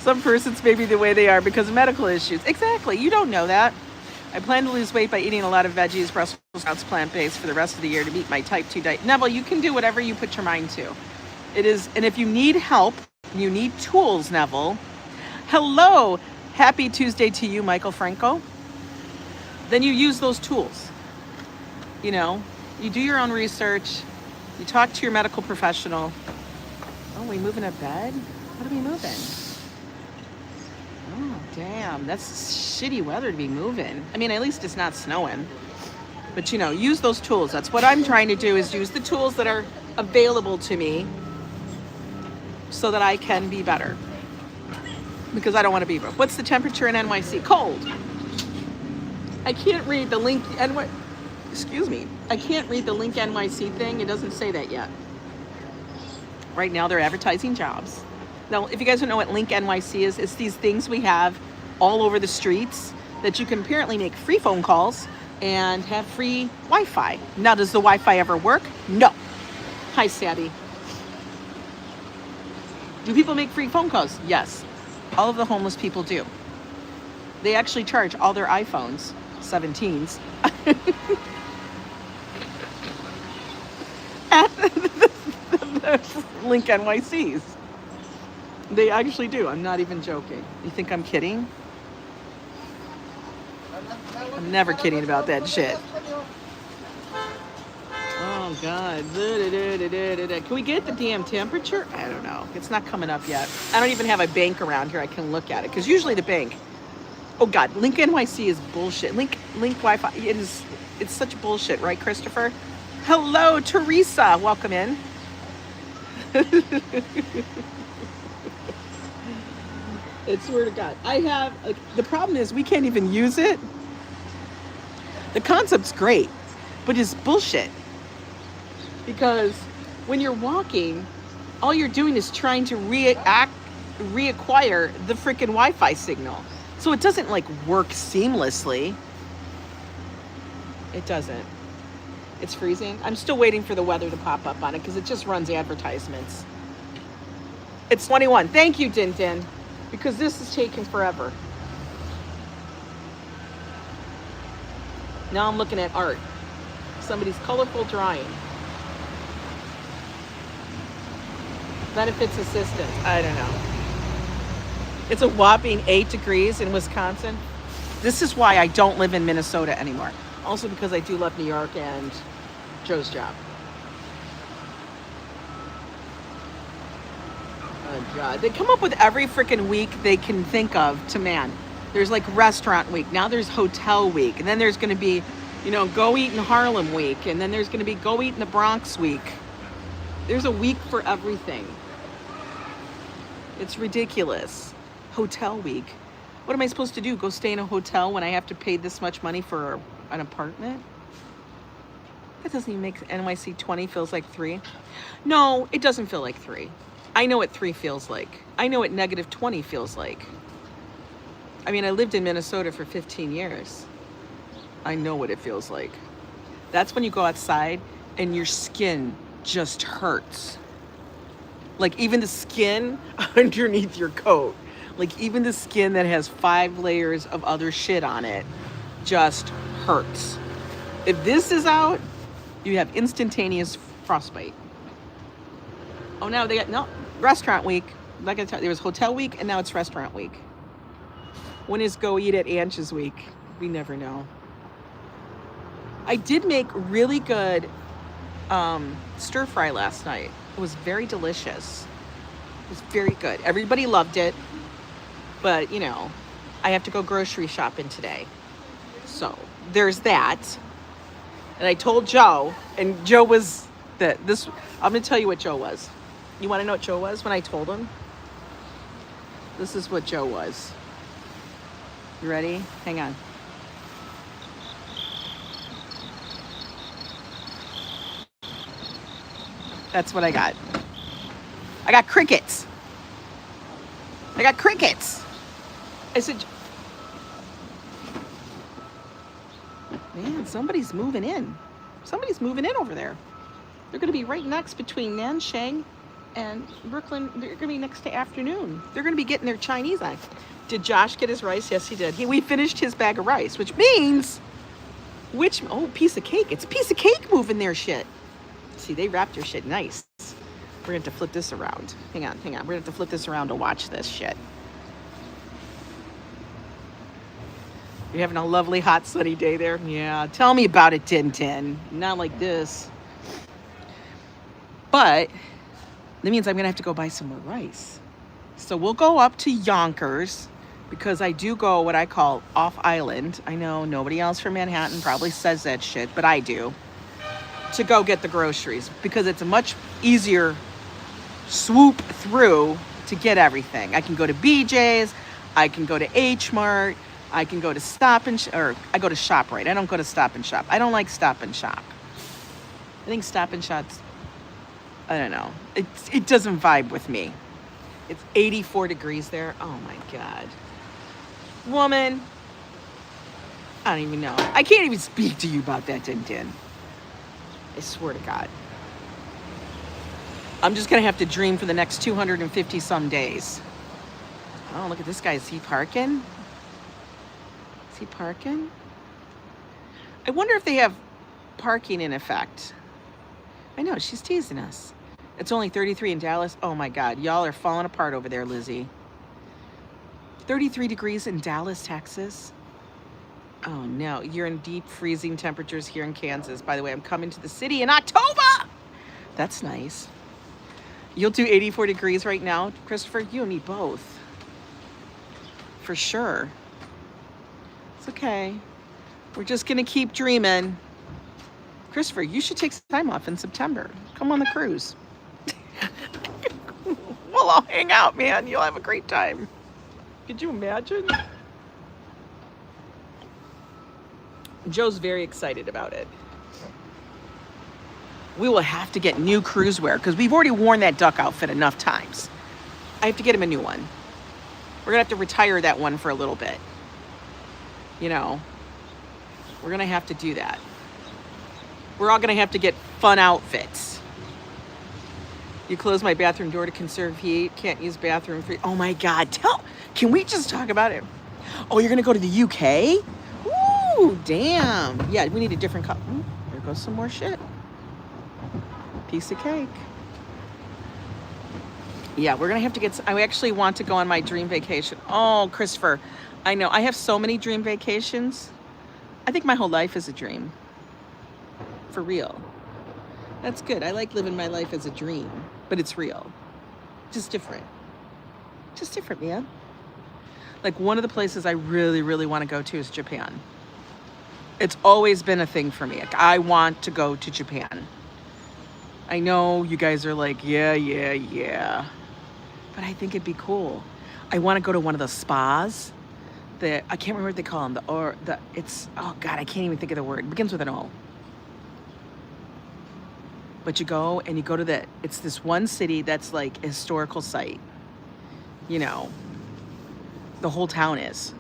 A: Some persons may be the way they are because of medical issues. Exactly, you don't know that. I plan to lose weight by eating a lot of veggies, Brussels sprouts, plant-based for the rest of the year to meet my type 2 diet. Neville, you can do whatever you put your mind to. It is, and if you need help, you need tools, Neville. Hello, happy Tuesday to you, Michael Franco. Then you use those tools. You know, you do your own research. You talk to your medical professional. Oh, we moving a bed? What are we moving? Oh, damn, that's shitty weather to be moving. I mean, at least it's not snowing. But you know, use those tools. That's what I'm trying to do, is use the tools that are available to me so that I can be better. Because I don't want to be broke. What's the temperature in NYC? Cold. I can't read the link. Excuse me. I can't read the link NYC thing. It doesn't say that yet. Right now they're advertising jobs. Now, if you guys don't know what Link NYC is, it's these things we have all over the streets that you can apparently make free phone calls and have free Wi-Fi. Now, does the Wi-Fi ever work? No. Hi, Sabby. Do people make free phone calls? Yes. All of the homeless people do. They actually charge all their iPhones, 17s, at the Link NYCs. They actually do. I'm not even joking. You think I'm kidding? I'm never kidding about that shit. Oh, God. Can we get the damn temperature? I don't know. It's not coming up yet. I don't even have a bank around here I can look at it. Because usually the bank... Oh, God. Link NYC is bullshit. Link Wi-Fi. It's such bullshit, right, Christopher? Hello, Teresa. Welcome in. I swear to God. I have... the problem is we can't even use it. The concept's great, but it's bullshit. Because when you're walking, all you're doing is trying to reacquire the freaking Wi-Fi signal. So it doesn't like work seamlessly. It doesn't. It's freezing. I'm still waiting for the weather to pop up on it because it just runs advertisements. It's 21. Thank you, Din Din, because this is taking forever. Now I'm looking at art. Somebody's colorful drawing. Benefits assistance. I don't know. It's a whopping 8 degrees in Wisconsin. This is why I don't live in Minnesota anymore. Also because I do love New York and Joe's job. Oh, God. They come up with every freaking week they can think of to man. There's like restaurant week. Now there's hotel week. And then there's going to be, you know, go eat in Harlem week. And then there's going to be go eat in the Bronx week. There's a week for everything. It's ridiculous. Hotel week. What am I supposed to do? Go stay in a hotel when I have to pay this much money for an apartment? That doesn't even make NYC 20 feels like 3. No, it doesn't feel like 3. I know what 3 feels like. I know what negative 20 feels like. I mean, I lived in Minnesota for 15 years. I know what it feels like. That's when you go outside and your skin just hurts. Like even the skin underneath your coat, like even the skin that has 5 layers of other shit on it just hurts. If this is out, you have instantaneous frostbite. Oh, now they got, no, restaurant week. Like I tell you, there was hotel week and now it's restaurant week. When is go eat at Anch's week? We never know. I did make really good stir fry last night. It was very delicious. It was very good. Everybody loved it. But, you know, I have to go grocery shopping today. So there's that. And I told Joe, and Joe was I'm going to tell you what Joe was. You want to know what Joe was when I told him? This is what Joe was. You ready? Hang on. That's what I got. I got crickets. I got crickets. I said, man, somebody's moving in. Somebody's moving in over there. They're going to be right next between Nanshang and Brooklyn. They're going to be next to Afternoon. They're going to be getting their Chinese on. Did Josh get his rice? Yes, he did. We finished his bag of rice, which means, oh, piece of cake. It's a piece of cake moving their shit. See, they wrapped their shit nice. We're going to have to flip this around. Hang on. We're going to have to flip this around to watch this shit. You're having a lovely, hot, sunny day there? Yeah. Tell me about it, Tintin. Not like this. But that means I'm going to have to go buy some more rice. So we'll go up to Yonkers because I do go what I call off island. I know nobody else from Manhattan probably says that shit, but I do. To go get the groceries because it's a much easier swoop through to get everything. I can go to BJ's, I can go to H Mart, I can go to Stop and I go to ShopRite. I don't go to Stop and Shop. I don't like Stop and Shop. I think Stop and Shop's, I don't know. It doesn't vibe with me. It's 84 degrees there. Oh my God. Woman, I don't even know. I can't even speak to you about that, Din Din. I swear to God. I'm just going to have to dream for the next 250 some days. Oh, look at this guy. Is he parking? Is he parking? I wonder if they have parking in effect. I know, she's teasing us. It's only 33 in Dallas. Oh my God, y'all are falling apart over there, Lizzie. 33 degrees in Dallas, Texas. Oh no, you're in deep freezing temperatures here in Kansas. By the way, I'm coming to the city in October. That's nice. You'll do 84 degrees right now, Christopher. You and me both. For sure. It's okay. We're just gonna keep dreaming. Christopher, you should take some time off in September. Come on the cruise. We'll all hang out, man. You'll have a great time. Could you imagine? Joe's very excited about it. We will have to get new cruise wear because we've already worn that duck outfit enough times. I have to get him a new one. We're gonna have to retire that one for a little bit. You know, we're gonna have to do that. We're all gonna have to get fun outfits. You close my bathroom door to conserve heat. Can't use bathroom free. Oh my God, can we just talk about it? Oh, you're gonna go to the UK? Ooh, damn. Yeah, we need a different cup. There goes some more shit. Piece of cake. Yeah, we're gonna have to get, I actually want to go on my dream vacation. Oh, Christopher, I know, I have so many dream vacations. I think my whole life is a dream. For real. That's good. I like living my life as a dream, but it's real. Just different. Just different, man. Like one of the places I really, really want to go to is Japan. It's always been a thing for me. Like, I want to go to Japan. I know you guys are like, yeah. But I think it'd be cool. I want to go to one of the spas. I can't remember what they call them. Oh God, I can't even think of the word. It begins with an O. But you go and you go to it's this one city that's like a historical site. You know, the whole town is.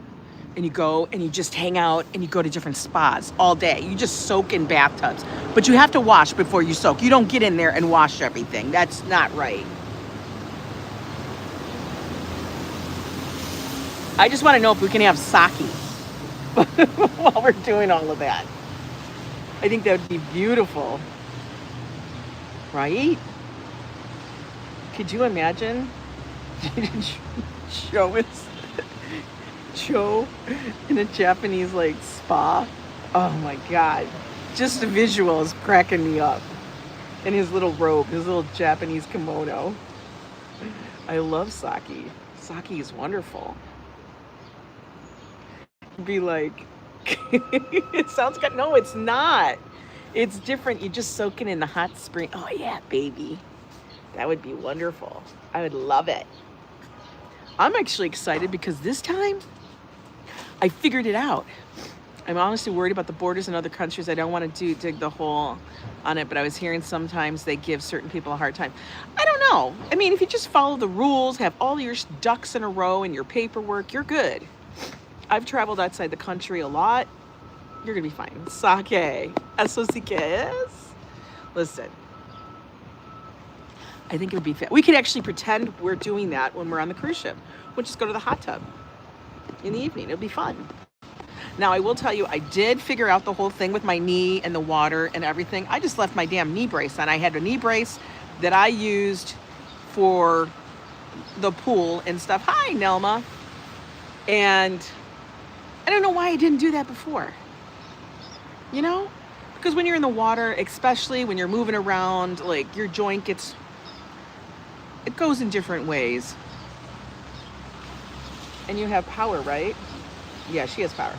A: And you go and you just hang out and you go to different spas all day. You just soak in bathtubs. But you have to wash before you soak. You don't get in there and wash everything. That's not right. I just want to know if we can have sake while we're doing all of that. I think that would be beautiful. Right? Could you imagine? Joe in a Japanese like spa. Oh my God. Just the visual is cracking me up. In his little robe, his little Japanese kimono. I love sake. Sake is wonderful. Be like, it sounds good. No, it's not. It's different. You just soak it in the hot spring. Oh yeah, baby. That would be wonderful. I would love it. I'm actually excited because this time I figured it out. I'm honestly worried about the borders in other countries. I don't want to dig the hole on it, but I was hearing sometimes they give certain people a hard time. I don't know. I mean, if you just follow the rules, have all your ducks in a row and your paperwork, you're good. I've traveled outside the country a lot. You're gonna be fine. Sake. Eso sí que es. Listen. I think it would be fun. We could actually pretend we're doing that when we're on the cruise ship. We'll just go to the hot tub in the evening. It'll be fun. Now, I will tell you, I did figure out the whole thing with my knee and the water and everything. I just left my damn knee brace on. I had a knee brace that I used for the pool and stuff. Hi, Nelma. And I don't know why I didn't do that before. You know? Because when you're in the water, especially when you're moving around, like your joint gets, it goes in different ways. And you have power, right? Yeah, she has power.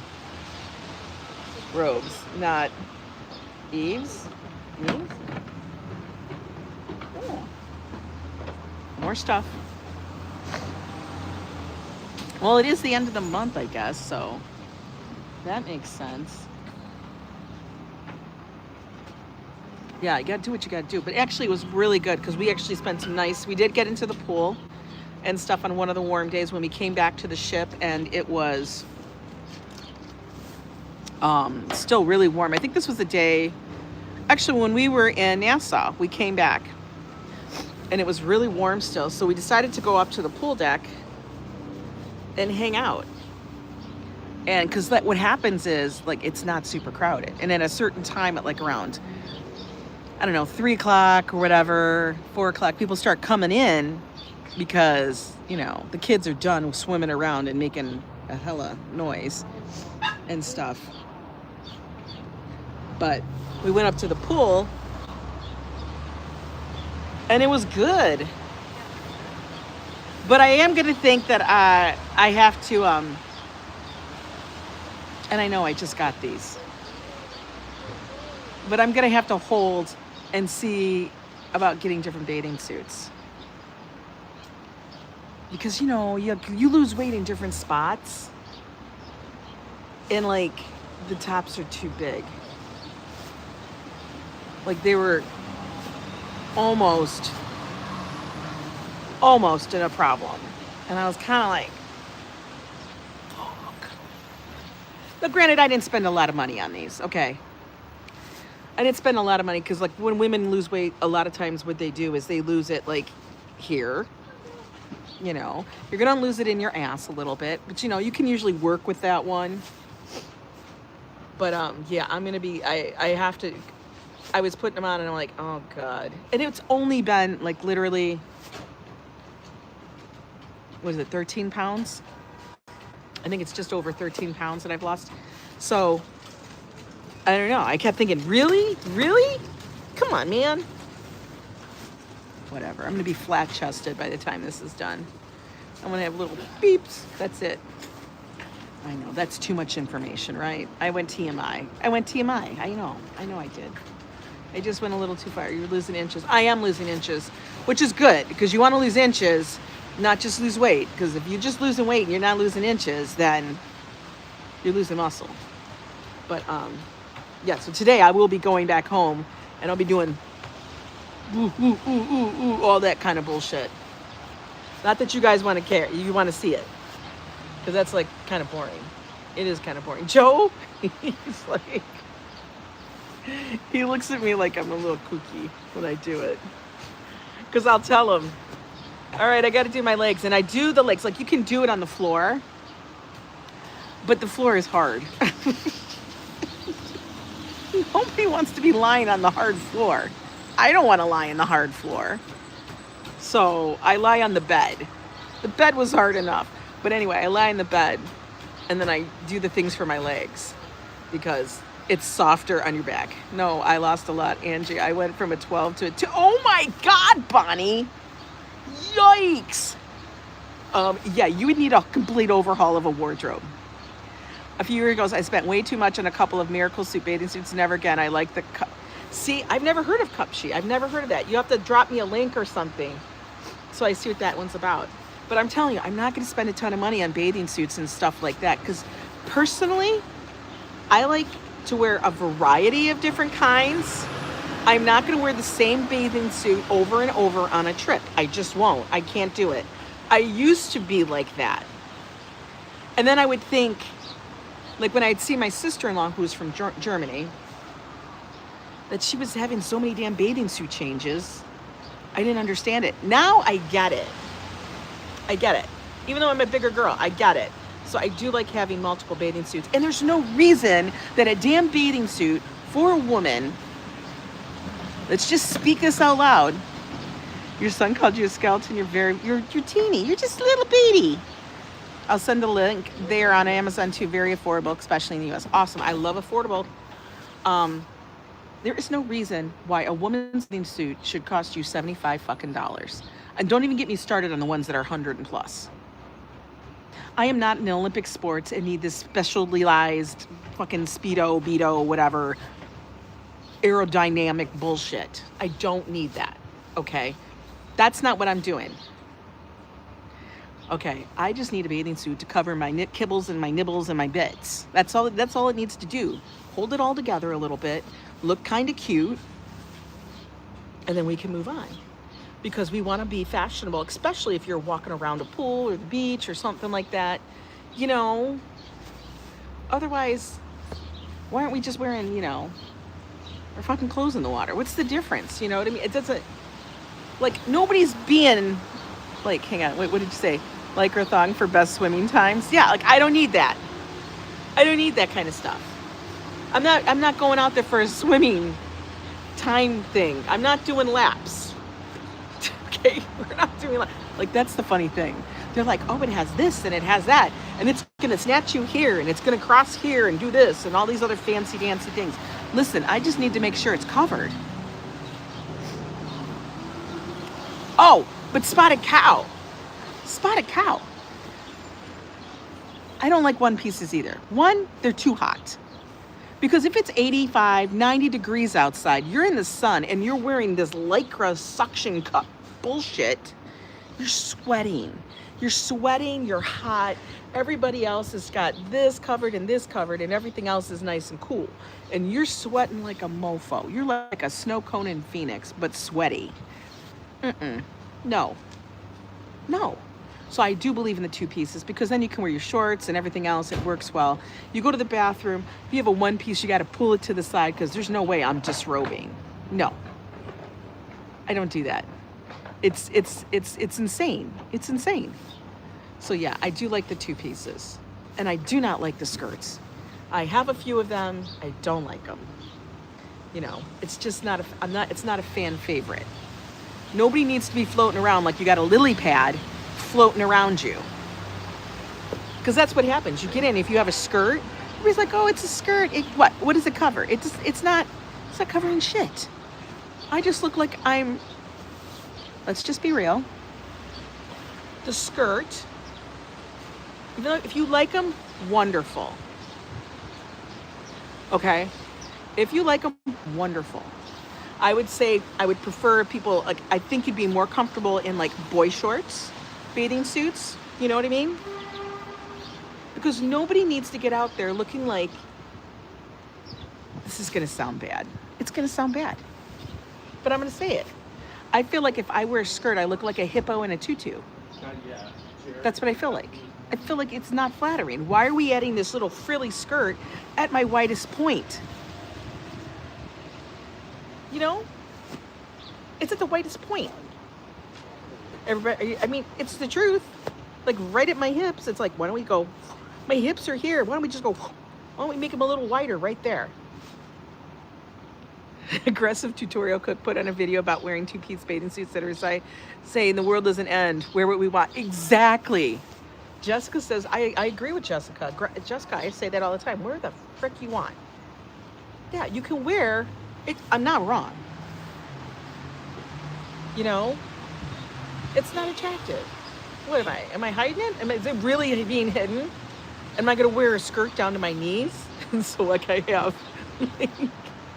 A: Robes, not Eves. Eve? Oh. More stuff. Well, it is the end of the month, I guess, so that makes sense. Yeah, you gotta do what you gotta do. But actually, it was really good because we actually spent some we did get into the pool and stuff on one of the warm days when we came back to the ship, and it was still really warm. I think this was the day, actually, when we were in Nassau, we came back and it was really warm still. So we decided to go up to the pool deck and hang out. And because what happens is, like, it's not super crowded. And at a certain time, at like around I don't know, 3 o'clock or whatever, 4 o'clock, people start coming in because, you know, the kids are done swimming around and making a hella noise and stuff. But we went up to the pool and it was good. But I am going to think that I have to, and I know I just got these, but I'm going to have to hold and see about getting different bathing suits. Because, you know, you lose weight in different spots. And, like, the tops are too big. Like, they were almost in a problem. And I was kind of like, fuck. But granted, I didn't spend a lot of money on these, okay? I didn't spend a lot of money because, like, when women lose weight, a lot of times what they do is they lose it, like, here. You know, you're going to lose it in your ass a little bit. But, you know, you can usually work with that one. But, yeah, I'm going to be, I have to, I was putting them on and I'm like, oh, God. And it's only been, like, literally, what is it, 13 pounds? I think it's just over 13 pounds that I've lost. So, I don't know. I kept thinking, really? Really? Come on, man. Whatever. I'm going to be flat-chested by the time this is done. I'm going to have little beeps. That's it. I know. That's too much information, right? I went TMI. I know I did. I just went a little too far. You're losing inches. I am losing inches, which is good because you want to lose inches, not just lose weight. Because if you're just losing weight and you're not losing inches, then you're losing muscle. But, yeah, so today I will be going back home and I'll be doing all that kind of bullshit. Not that you guys want to care. You want to see it. Because that's like kind of boring. It is kind of boring. Joe, he's like, he looks at me like I'm a little kooky when I do it. Because I'll tell him, all right, I got to do my legs. And I do the legs. Like you can do it on the floor. But the floor is hard. Nobody wants to be lying on the hard floor. I don't want to lie on the hard floor. So I lie on the bed. The bed was hard enough. But anyway, I lie in the bed and then I do the things for my legs because it's softer on your back. No, I lost a lot, Angie. I went from a 12 to a 2. Oh my God, Bonnie. Yikes. Yeah, you would need a complete overhaul of a wardrobe. A few years ago, I spent way too much on a couple of Miracle Suit bathing suits. Never again. I like the cup. See, I've never heard of Cup Sheet. I've never heard of that. You have to drop me a link or something so I see what that one's about. But I'm telling you, I'm not going to spend a ton of money on bathing suits and stuff like that because personally, I like to wear a variety of different kinds. I'm not going to wear the same bathing suit over and over on a trip. I just won't. I can't do it. I used to be like that. And then I would think, like when I'd see my sister-in-law who was from Germany, that she was having so many damn bathing suit changes. I didn't understand it. Now I get it. I get it. Even though I'm a bigger girl, I get it. So I do like having multiple bathing suits. And there's no reason that a damn bathing suit for a woman, let's just speak this out loud. Your son called you a skeleton. You're teeny. You're just a little baby. I'll send the link there on Amazon too. Very affordable, especially in the US. Awesome. I love affordable. There is no reason why a woman's bathing suit should cost you $75 fucking dollars. And don't even get me started on the ones that are 100 and plus. I am not in Olympic sports and need this specialized fucking Speedo, Beto, whatever, aerodynamic bullshit. I don't need that, okay? That's not what I'm doing. Okay, I just need a bathing suit to cover my kibbles and my nibbles and my bits. That's all it needs to do. Hold it all together a little bit, look kind of cute, and then we can move on. Because we want to be fashionable, especially if you're walking around a pool or the beach or something like that, you know. Otherwise, why aren't we just wearing, you know, our fucking clothes in the water? What's the difference? You know what I mean? It doesn't, like, nobody's being, like, hang on, wait, what did you say? Lycra thong for best swimming times? Yeah, like, I don't need that. I don't need that kind of stuff. I'm not going out there for a swimming time thing. I'm not doing laps. Okay, we're not doing laps. Like, that's the funny thing. They're like, oh, it has this and it has that, and it's gonna snatch you here and it's gonna cross here and do this and all these other fancy dancy things. Listen, I just need to make sure it's covered. Oh, but spotted cow. Spotted cow. I don't like one pieces either. One, they're too hot. Because if it's 85, 90 degrees outside, you're in the sun and you're wearing this Lycra suction cup bullshit, you're sweating. You're sweating, you're hot. Everybody else has got this covered and everything else is nice and cool. And you're sweating like a mofo. You're like a snow cone in Phoenix, but sweaty. No. No. So I do believe in the two pieces, because then you can wear your shorts and everything else. It works well. You go to the bathroom. If you have a one piece, you got to pull it to the side, because there's no way I'm disrobing. No. I don't do that. It's insane. It's insane. So yeah, I do like the two pieces, and I do not like the skirts. I have a few of them. I don't like them. You know, it's just not it's not a fan favorite. Nobody needs to be floating around like you got a lily pad floating around you. Because that's what happens. You get in, if you have a skirt, everybody's like, oh, it's a skirt. What does it cover? It's not covering shit. I just look like let's just be real. The skirt, if you like them, wonderful. Okay? If you like them, wonderful. I would say I would prefer people, like, I think you'd be more comfortable in like boy shorts, bathing suits, you know what I mean? Because nobody needs to get out there looking like, this is gonna sound bad. It's gonna sound bad, but I'm gonna say it. I feel like if I wear a skirt, I look like a hippo in a tutu. That's what I feel like. I feel like it's not flattering. Why are we adding this little frilly skirt at my widest point? You know, it's at the widest point. Everybody, I mean, it's the truth. Like right at my hips, it's like, why don't we go, my hips are here. Why don't we just go, why don't we make them a little wider right there? Aggressive tutorial cook put on a video about wearing two-piece bathing suits that are saying the world doesn't end. Wear what we want. Exactly. Jessica says, I agree with Jessica. Jessica, I say that all the time. Wear the frick you want. Yeah, you can wear it. I'm not wrong. You know, it's not attractive. What am I? Am I hiding it? Is it really being hidden? Am I going to wear a skirt down to my knees? And so like I have,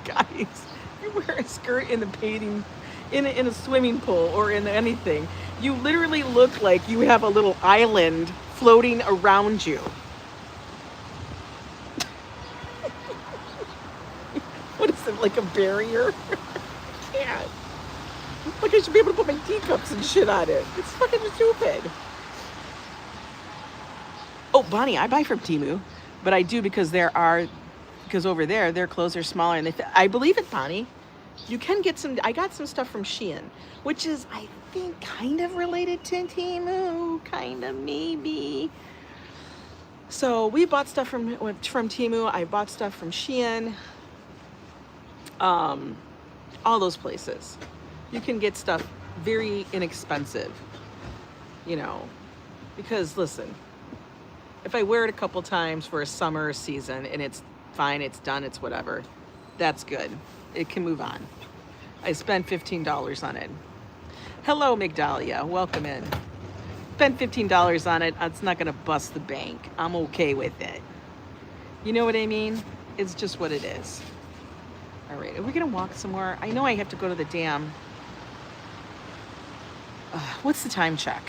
A: guys, you wear a skirt in the bathing, in a swimming pool or in anything, you literally look like you have a little island floating around you. What is it, like a barrier? I can't. Like I should be able to put my teacups and shit on it. It's fucking stupid. Oh, Bonnie, I buy from Temu, but I do because over there, their clothes are smaller and I believe it, Bonnie. You can get I got some stuff from Shein, which is, I think, kind of related to Temu, kind of, maybe. So we bought stuff from Temu. I bought stuff from Shein. All those places. You can get stuff very inexpensive, you know, because listen, if I wear it a couple times for a summer season and it's fine, it's done, it's whatever, that's good. It can move on. I spent $15 on it. Hello, Migdalia, welcome in. Spent $15 on it. It's not gonna bust the bank. I'm okay with it. You know what I mean? It's just what it is. All right, are we gonna walk somewhere? I know I have to go to the dam. What's the time check?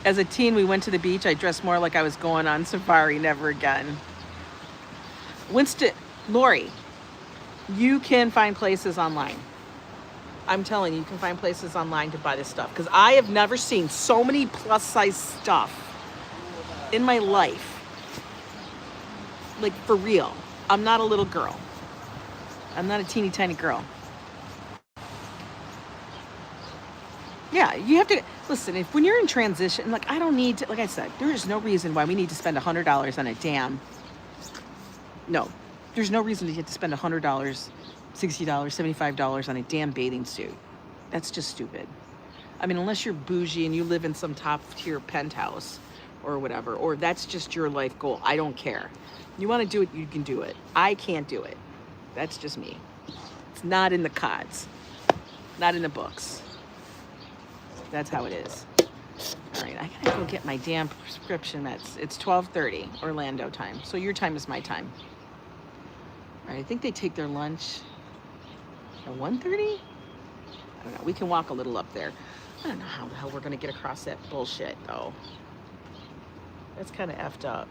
A: As a teen, we went to the beach. I dressed more like I was going on safari. Never again. Lori, you can find places online. I'm telling you, you can find places online to buy this stuff. Because I have never seen so many plus size stuff in my life. Like, for real. I'm not a little girl. I'm not a teeny tiny girl. Yeah, you have to, listen, when you're in transition, like I don't need to, like I said, there is no reason why we need to spend $100 on a dam. No, there's no reason to get to spend $100 $60, $75 on a damn bathing suit. That's just stupid. I mean, unless you're bougie and you live in some top tier penthouse or whatever, or that's just your life goal. I don't care. You want to do it, you can do it. I can't do it. That's just me. It's not in the cards, not in the books. That's how it is. All right, I gotta go get my damn prescription meds. It's 12:30 Orlando time, so your time is my time. All right, I think they take their lunch at 1:30? I don't know. We can walk a little up there. I don't know how the hell we're gonna get across that bullshit though. That's kind of effed up.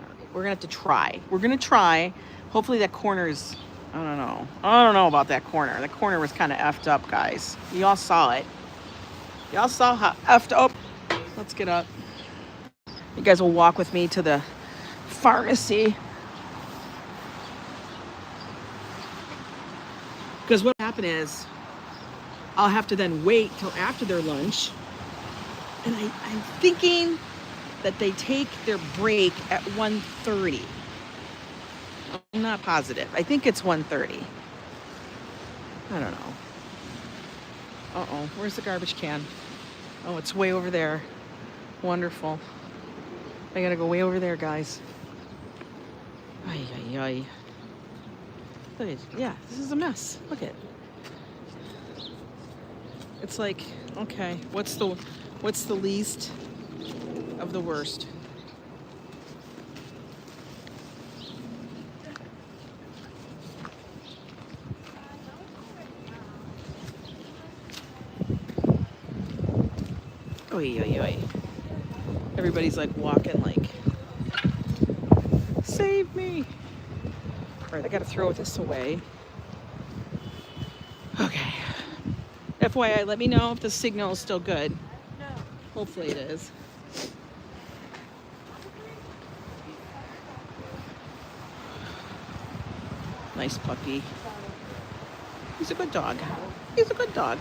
A: All right, we're gonna have to try. We're gonna try. Hopefully that corner's, I don't know. I don't know about that corner. That corner was kind of effed up, guys. You all saw it. Y'all saw how effed up. Let's get up. You guys will walk with me to the pharmacy. Because what happened is, I'll have to then wait till after their lunch. And I'm thinking that they take their break at 1:30. I'm not positive. I think it's 1:30. I don't know. Uh-oh, where's the garbage can? Oh, it's way over there. Wonderful. I gotta go way over there, guys. Ay, ay, ay. Look at, yeah, this is a mess. Look at it. It's like, okay, what's the least of the worst? Oy, oy, oy. Everybody's like walking like, save me. All right, I gotta throw this away. Okay. FYI, let me know if the signal is still good. No. Hopefully it is. Nice puppy. He's a good dog. He's a good dog.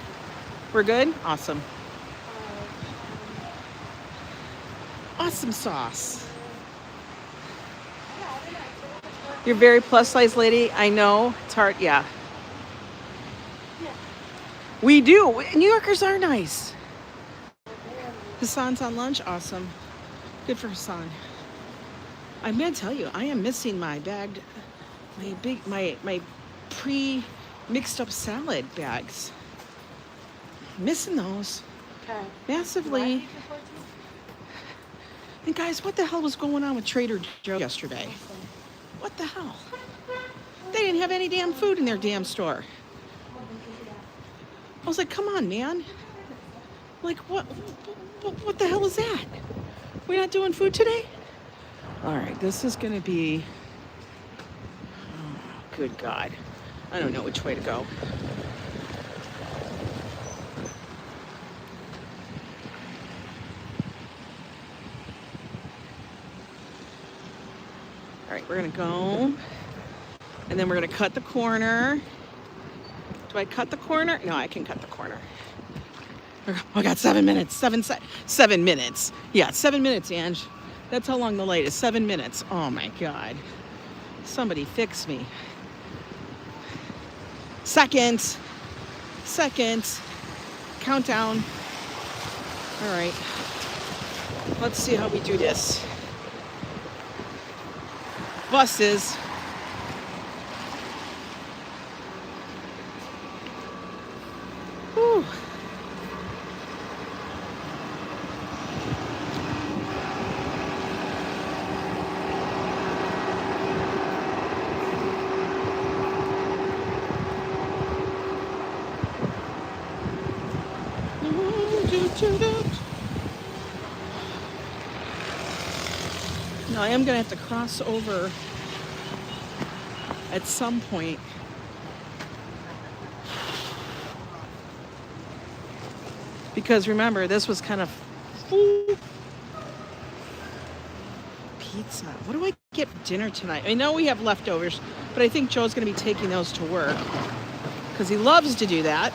A: We're good? Awesome. Awesome sauce. You're a very plus size lady. I know. It's hard. Yeah. We do. New Yorkers are nice. Hassan's on lunch. Awesome. Good for Hassan. I'm going to tell you, I am missing my bagged, my pre-mixed up salad bags. Missing those. Okay. Massively. And guys, what the hell was going on with Trader Joe's yesterday? What the hell? They didn't have any damn food in their damn store. I was like, come on, man. Like, what the hell is that? We're not doing food today? All right, this is going to be, oh, good God. I don't know which way to go. All right, we're gonna go, and then we're gonna cut the corner. Do I cut the corner? No, I can cut the corner. I got 7 minutes, 7 minutes. Yeah, 7 minutes, Ange. That's how long the light is, 7 minutes. Oh my God. Somebody fix me. Seconds. Countdown. All right, let's see how we do this. Buses. Whew. Now I am gonna have to cross over at some point. Because remember, this was kind of pizza. What do I get for dinner tonight? I know we have leftovers, but I think Joe's gonna be taking those to work because he loves to do that.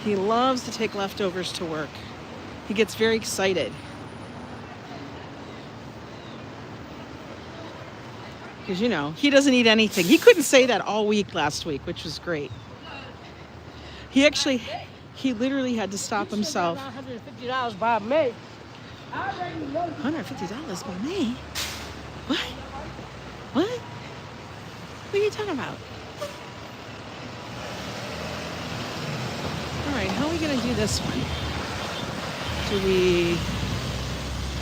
A: He loves to take leftovers to work. He gets very excited. Because, you know, he doesn't eat anything. He couldn't say that all week last week, which was great. He literally had to stop himself.
B: $150 by May.
A: $150 by May? What? What? What are you talking about? All right, how are we going to do this one? Do we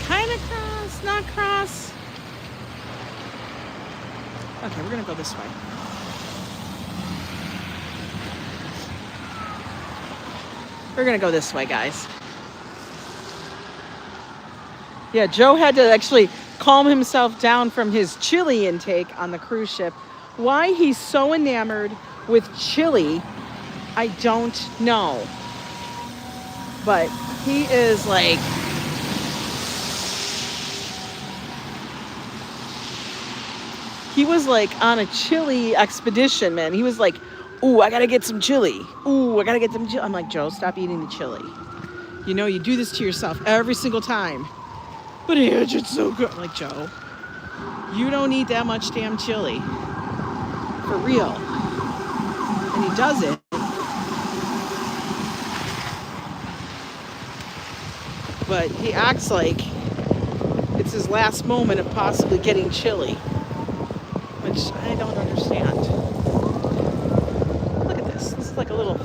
A: kind of cross, not cross? Okay, we're going to go this way. We're going to go this way, guys. Yeah, Joe had to actually calm himself down from his chili intake on the cruise ship. Why he's so enamored with chili, I don't know. But he is like... He was like on a chili expedition, man. He was like, ooh, I gotta get some chili. Ooh, I gotta get some chili. I'm like, Joe, stop eating the chili. You know, you do this to yourself every single time. But it's so good. I'm like, Joe, you don't need that much damn chili. For real. And he does it. But he acts like it's his last moment of possibly getting chili. Which I don't understand. Look at this. This is like a little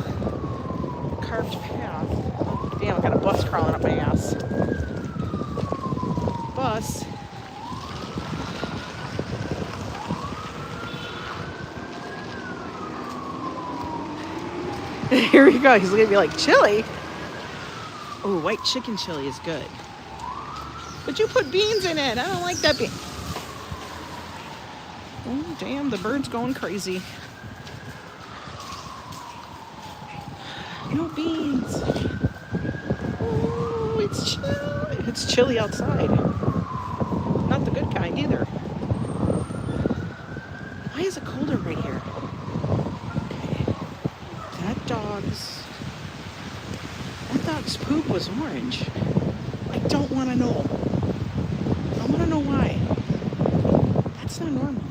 A: carved path. Oh, damn, I got a bus crawling up my ass. Bus. Here we go. He's looking at me like, chili? Oh, white chicken chili is good. But you put beans in it. I don't like that bean. Oh, damn, the bird's going crazy. No beans. Oh, it's chilly. It's chilly outside. Not the good kind either. Why is it colder right here? Okay. That dog's poop was orange. I don't want to know. I want to know why. That's not normal.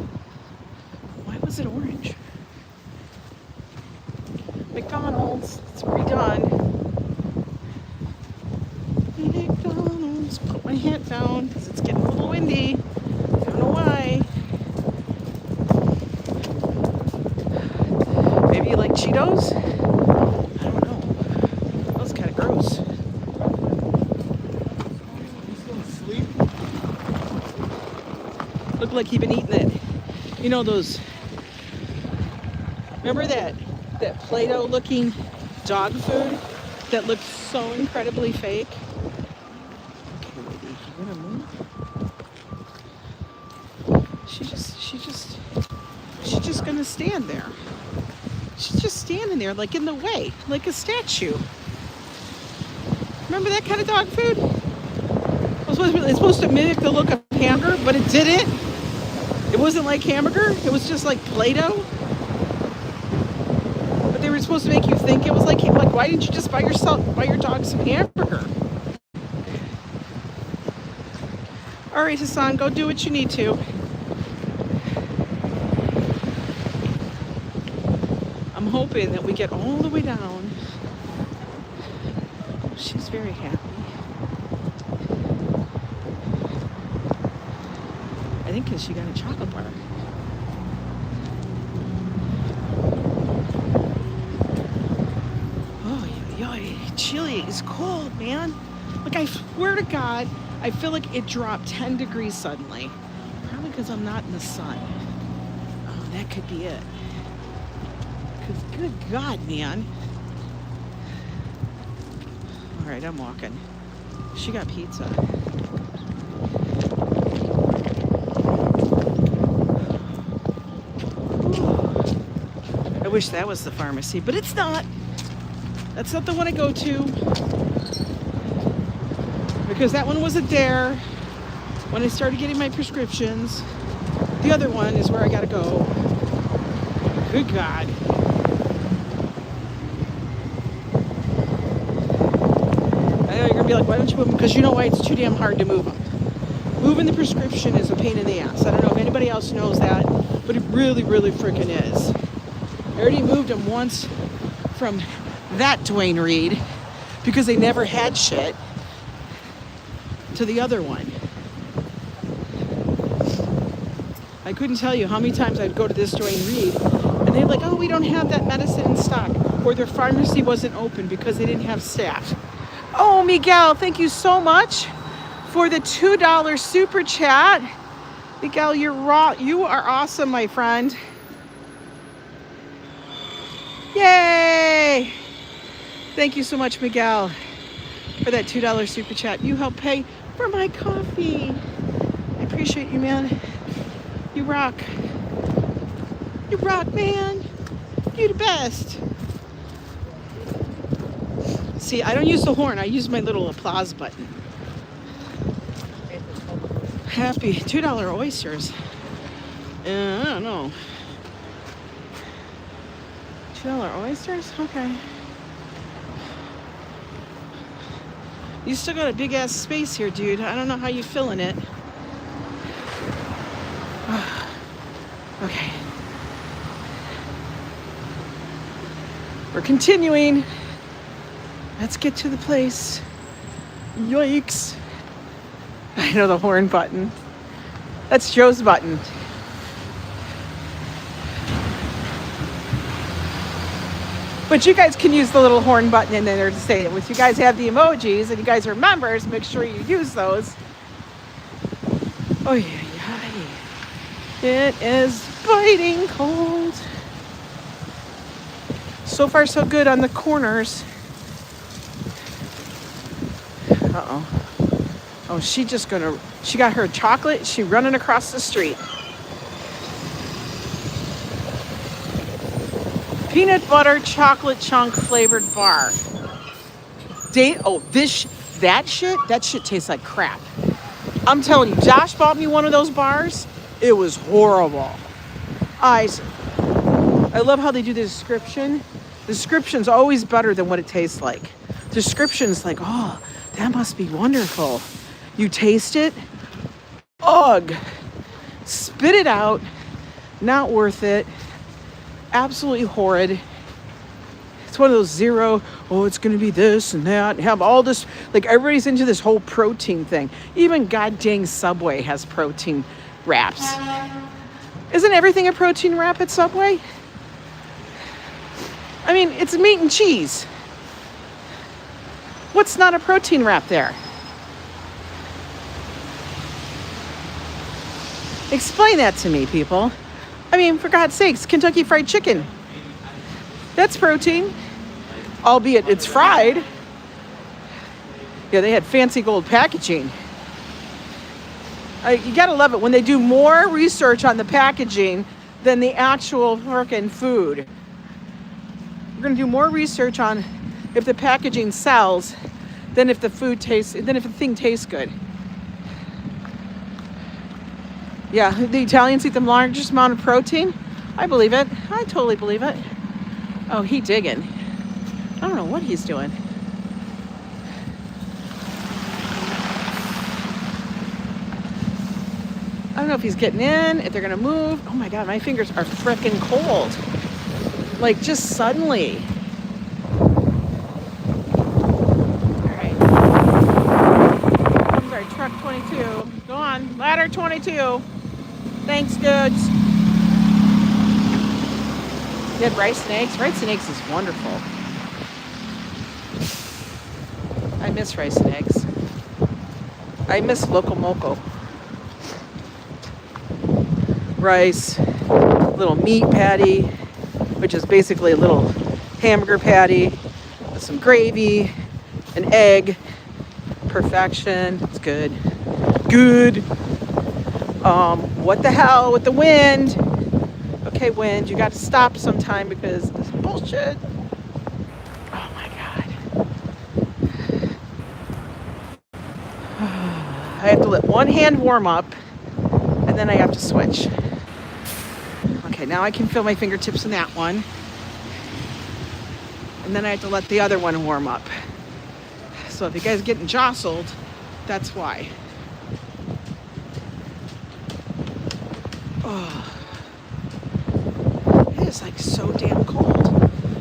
A: Why was it orange? McDonald's, it's redone. McDonald's, put my hat down because it's getting a little windy. I don't know why. Maybe you like Cheetos? I don't know. That was kind of gross.
B: He's still asleep?
A: Looked like he'd been eating it. You know those, remember that Play-Doh looking dog food that looked so incredibly fake? Okay, lady, you gonna move? She's just gonna stand there. She's just standing there like in the way, like a statue. Remember that kind of dog food? It's supposed to mimic the look of hamburger, but it didn't. It wasn't like hamburger. It was just like Play-Doh. But they were supposed to make you think it was like why didn't you just buy your dog some hamburger? All right, Hassan, go do what you need to. I'm hoping that we get all the way down. She's very happy. I think because she got a chocolate bar. Oh, yeah, chili is cold, man. Like, I swear to God, I feel like it dropped 10 degrees suddenly. Probably because I'm not in the sun. Oh, that could be it. Because, good God, man. All right, I'm walking. She got pizza. I wish that was the pharmacy, but it's not. That's not the one I go to. Because that one was a dare when I started getting my prescriptions. The other one is where I gotta go. Good God. I know you're gonna be like, why don't you move them? Because you know why? It's too damn hard to move them. Moving the prescription is a pain in the ass. I don't know if anybody else knows that, but it really, really freaking is. I already moved them once from that Dwayne Reed because they never had shit to the other one. I couldn't tell you how many times I'd go to this Dwayne Reed and they're like, oh, we don't have that medicine in stock, or their pharmacy wasn't open because they didn't have staff. Oh, Miguel, thank you so much for the $2 super chat. Miguel, you are awesome, my friend. Yay! Thank you so much, Miguel, for that $2 super chat. You helped pay for my coffee. I appreciate you, man. You rock. You rock, man. You the best. See, I don't use the horn. I use my little applause button. Happy $2 oysters. I don't know. $2 oysters? Okay. You still got a big ass space here, dude. I don't know how you filling it. Okay. We're continuing. Let's get to the place. Yikes. I know the horn button. That's Joe's button. But you guys can use the little horn button in there to say it. If you guys have the emojis and you guys are members, make sure you use those. Oh yeah. It is biting cold. So far so good on the corners. Uh-oh. Oh, she got her chocolate. She running across the street. Peanut butter chocolate chunk flavored bar. That shit tastes like crap. I'm telling you, Josh bought me one of those bars. It was horrible. I love how they do the description. The description's always better than what it tastes like. Description's like, oh, that must be wonderful. You taste it, ugh. Spit it out, not worth it. Absolutely horrid. It's one of those zero, oh, it's gonna be this and that, and have all this, like everybody's into this whole protein thing. Even god dang Subway has protein wraps. Isn't everything a protein wrap at Subway? I mean, it's meat and cheese. What's not a protein wrap there? Explain that to me, people. I mean, for God's sakes, Kentucky Fried Chicken. That's protein, albeit it's fried. Yeah, they had fancy gold packaging. You gotta love it when they do more research on the packaging than the actual frickin' food. We're gonna do more research on if the packaging sells than if the food tastes, than if the thing tastes good. Yeah, the Italians eat the largest amount of protein. I believe it. I totally believe it. Oh, he digging. I don't know what he's doing. I don't know if he's getting in, if they're gonna move. Oh my God, my fingers are frickin' cold. Like just suddenly. All right. I'm sorry, truck 22. Go on, ladder 22. Thanks, dudes. You had rice and eggs? Rice and eggs is wonderful. I miss rice and eggs. I miss Loco Moco. Rice, little meat patty, which is basically a little hamburger patty with some gravy, an egg. Perfection. It's good. Good. What the hell with the wind? Okay, wind, you got to stop sometime because this bullshit. Oh my God. I have to let one hand warm up and then I have to switch. Okay, now I can feel my fingertips in that one. And then I have to let the other one warm up. So So if you guys are getting jostled, that's why. Oh, it is like so damn cold.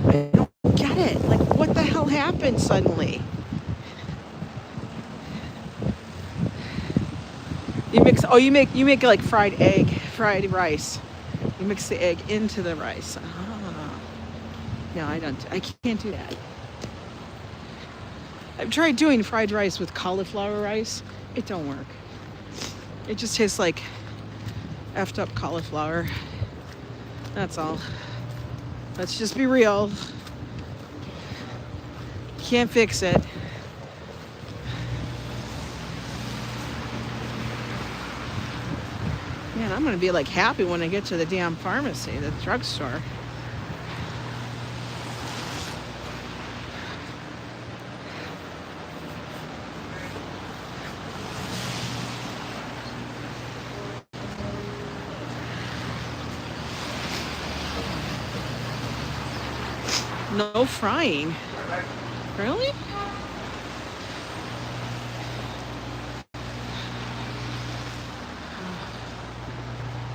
A: I don't get it. Like, what the hell happened suddenly? You make like fried rice. You mix the egg into the rice. Ah. No, I can't do that. I've tried doing fried rice with cauliflower rice. It don't work. It just tastes like effed up cauliflower. That's all. Let's just be real. Can't fix it. Man, I'm gonna be like happy when I get to the damn pharmacy, the drugstore. No frying. Really?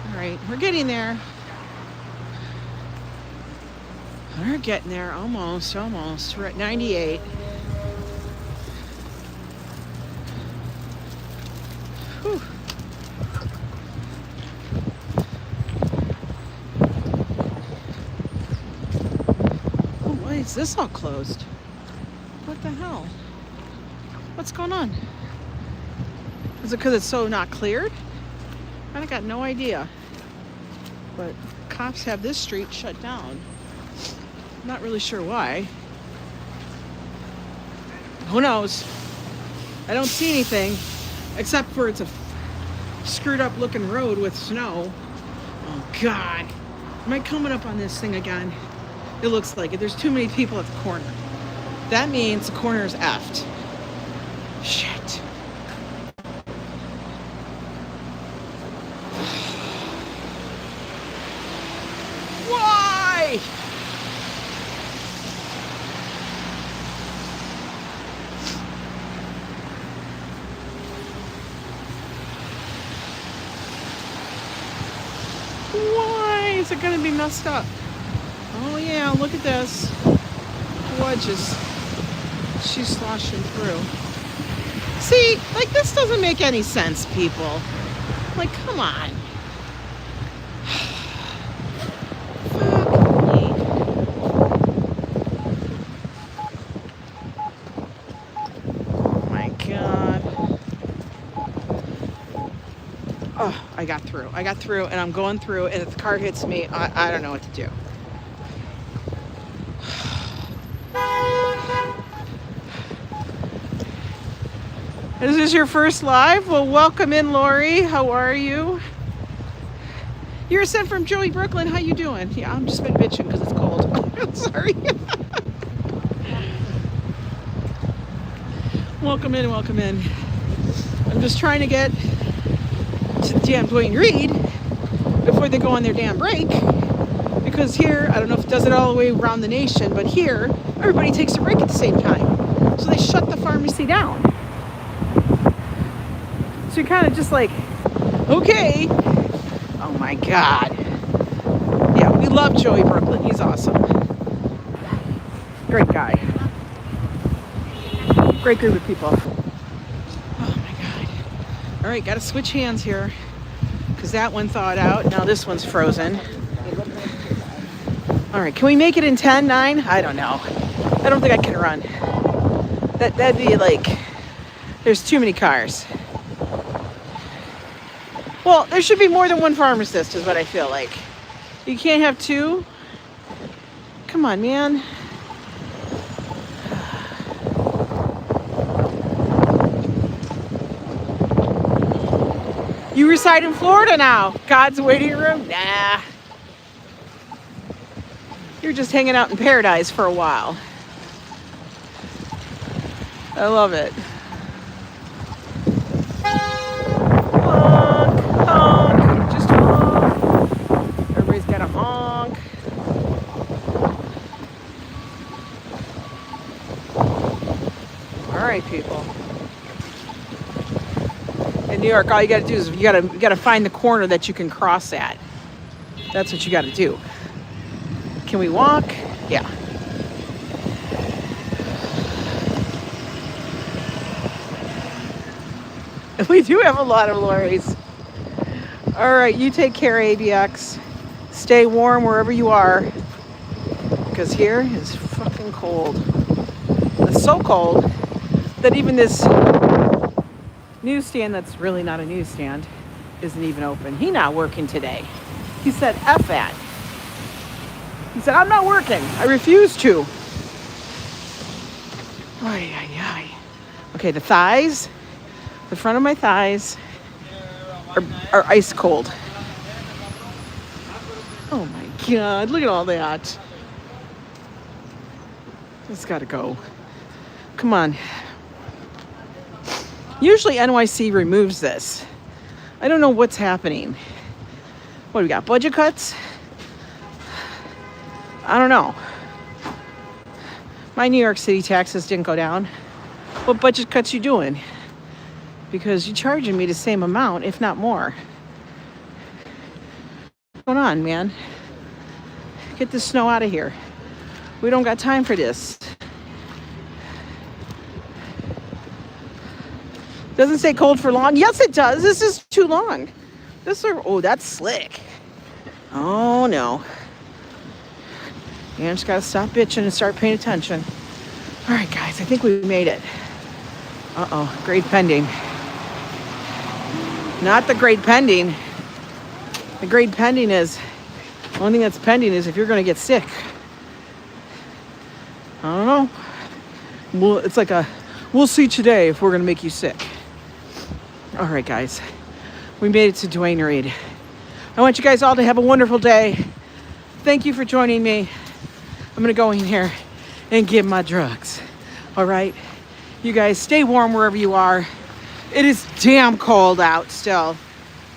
A: All right, we're getting there. We're getting there, almost. We're at 98. Whew. Is this all closed? What the hell? What's going on? Is it because it's so not cleared? I got no idea. But cops have this street shut down. Not really sure why. Who knows? I don't see anything except for it's a screwed up looking road with snow. Oh God. Am I coming up on this thing again? It looks like it. There's too many people at the corner. That means the corner is effed. Shit. Why? Why is it gonna be messed up? Oh yeah, look at this. Wedges. She's sloshing through. See, like this doesn't make any sense, people. Like, come on. Fuck me. Oh my God. Oh, I got through and I'm going through, and if the car hits me, I don't know what to do. Is this your first live? Well, welcome in, Lori. How are you? You're sent from Joey Brooklyn. How you doing? Yeah, I'm just been bitching because it's cold. Sorry. Welcome in. I'm just trying to get to the damn Dwayne Reed before they go on their damn break. Because here, I don't know if it does it all the way around the nation, but here, everybody takes a break at the same time. So they shut the pharmacy down. So you're kind of just like, okay. Oh my God. Yeah, we love Joey Brooklyn. He's awesome. Great guy. Great group of people. Oh my God. All right, got to switch hands here because that one thawed out. Now this one's frozen. All right, can we make it in 10, 9? I don't know. I don't think I can run. That'd be like, there's too many cars. Well, there should be more than one pharmacist is what I feel like. You can't have two? Come on, man. You reside in Florida now. God's waiting room? Nah. You're just hanging out in paradise for a while. I love it. Honk, just honk. Everybody's got a honk. All right, people. In New York, all you got to do is you got to find the corner that you can cross at. That's what you got to do. Can we walk? Yeah. We do have a lot of lorries. All right, you take care, ABX. Stay warm wherever you are, because here is fucking cold. It's so cold that even this newsstand that's really not a newsstand isn't even open. He not working today. He said F that. He said, I'm not working. I refuse to. Ay, ay, ay. Okay, the thighs, the front of my thighs are ice cold. Oh my God, look at all that. It's gotta go. Come on. Usually NYC removes this. I don't know what's happening. What do we got? Budget cuts? I don't know. My New York City taxes didn't go down. What budget cuts you doing? Because you're charging me the same amount, if not more. What's going on, man? Get the snow out of here. We don't got time for this. Doesn't say cold for long. Yes, it does. This is too long. Oh, that's slick. Oh, no. You just got to stop bitching and start paying attention. All right, guys, I think we made it. Uh-oh, grade pending. Not the grade pending. The grade pending is, the only thing that's pending is if you're going to get sick. I don't know. Well, it's like we'll see today if we're going to make you sick. All right, guys, we made it to Duane Reade. I want you guys all to have a wonderful day. Thank you for joining me. I'm going to go in here and get my drugs. All right? You guys stay warm wherever you are. It is damn cold out still.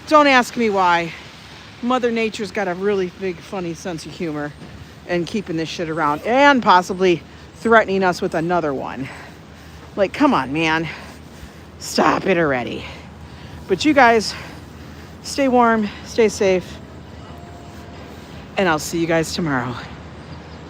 A: Don't ask me why. Mother Nature's got a really big, funny sense of humor and keeping this shit around and possibly threatening us with another one. Like, come on, man. Stop it already. But you guys, stay warm, stay safe, and I'll see you guys tomorrow.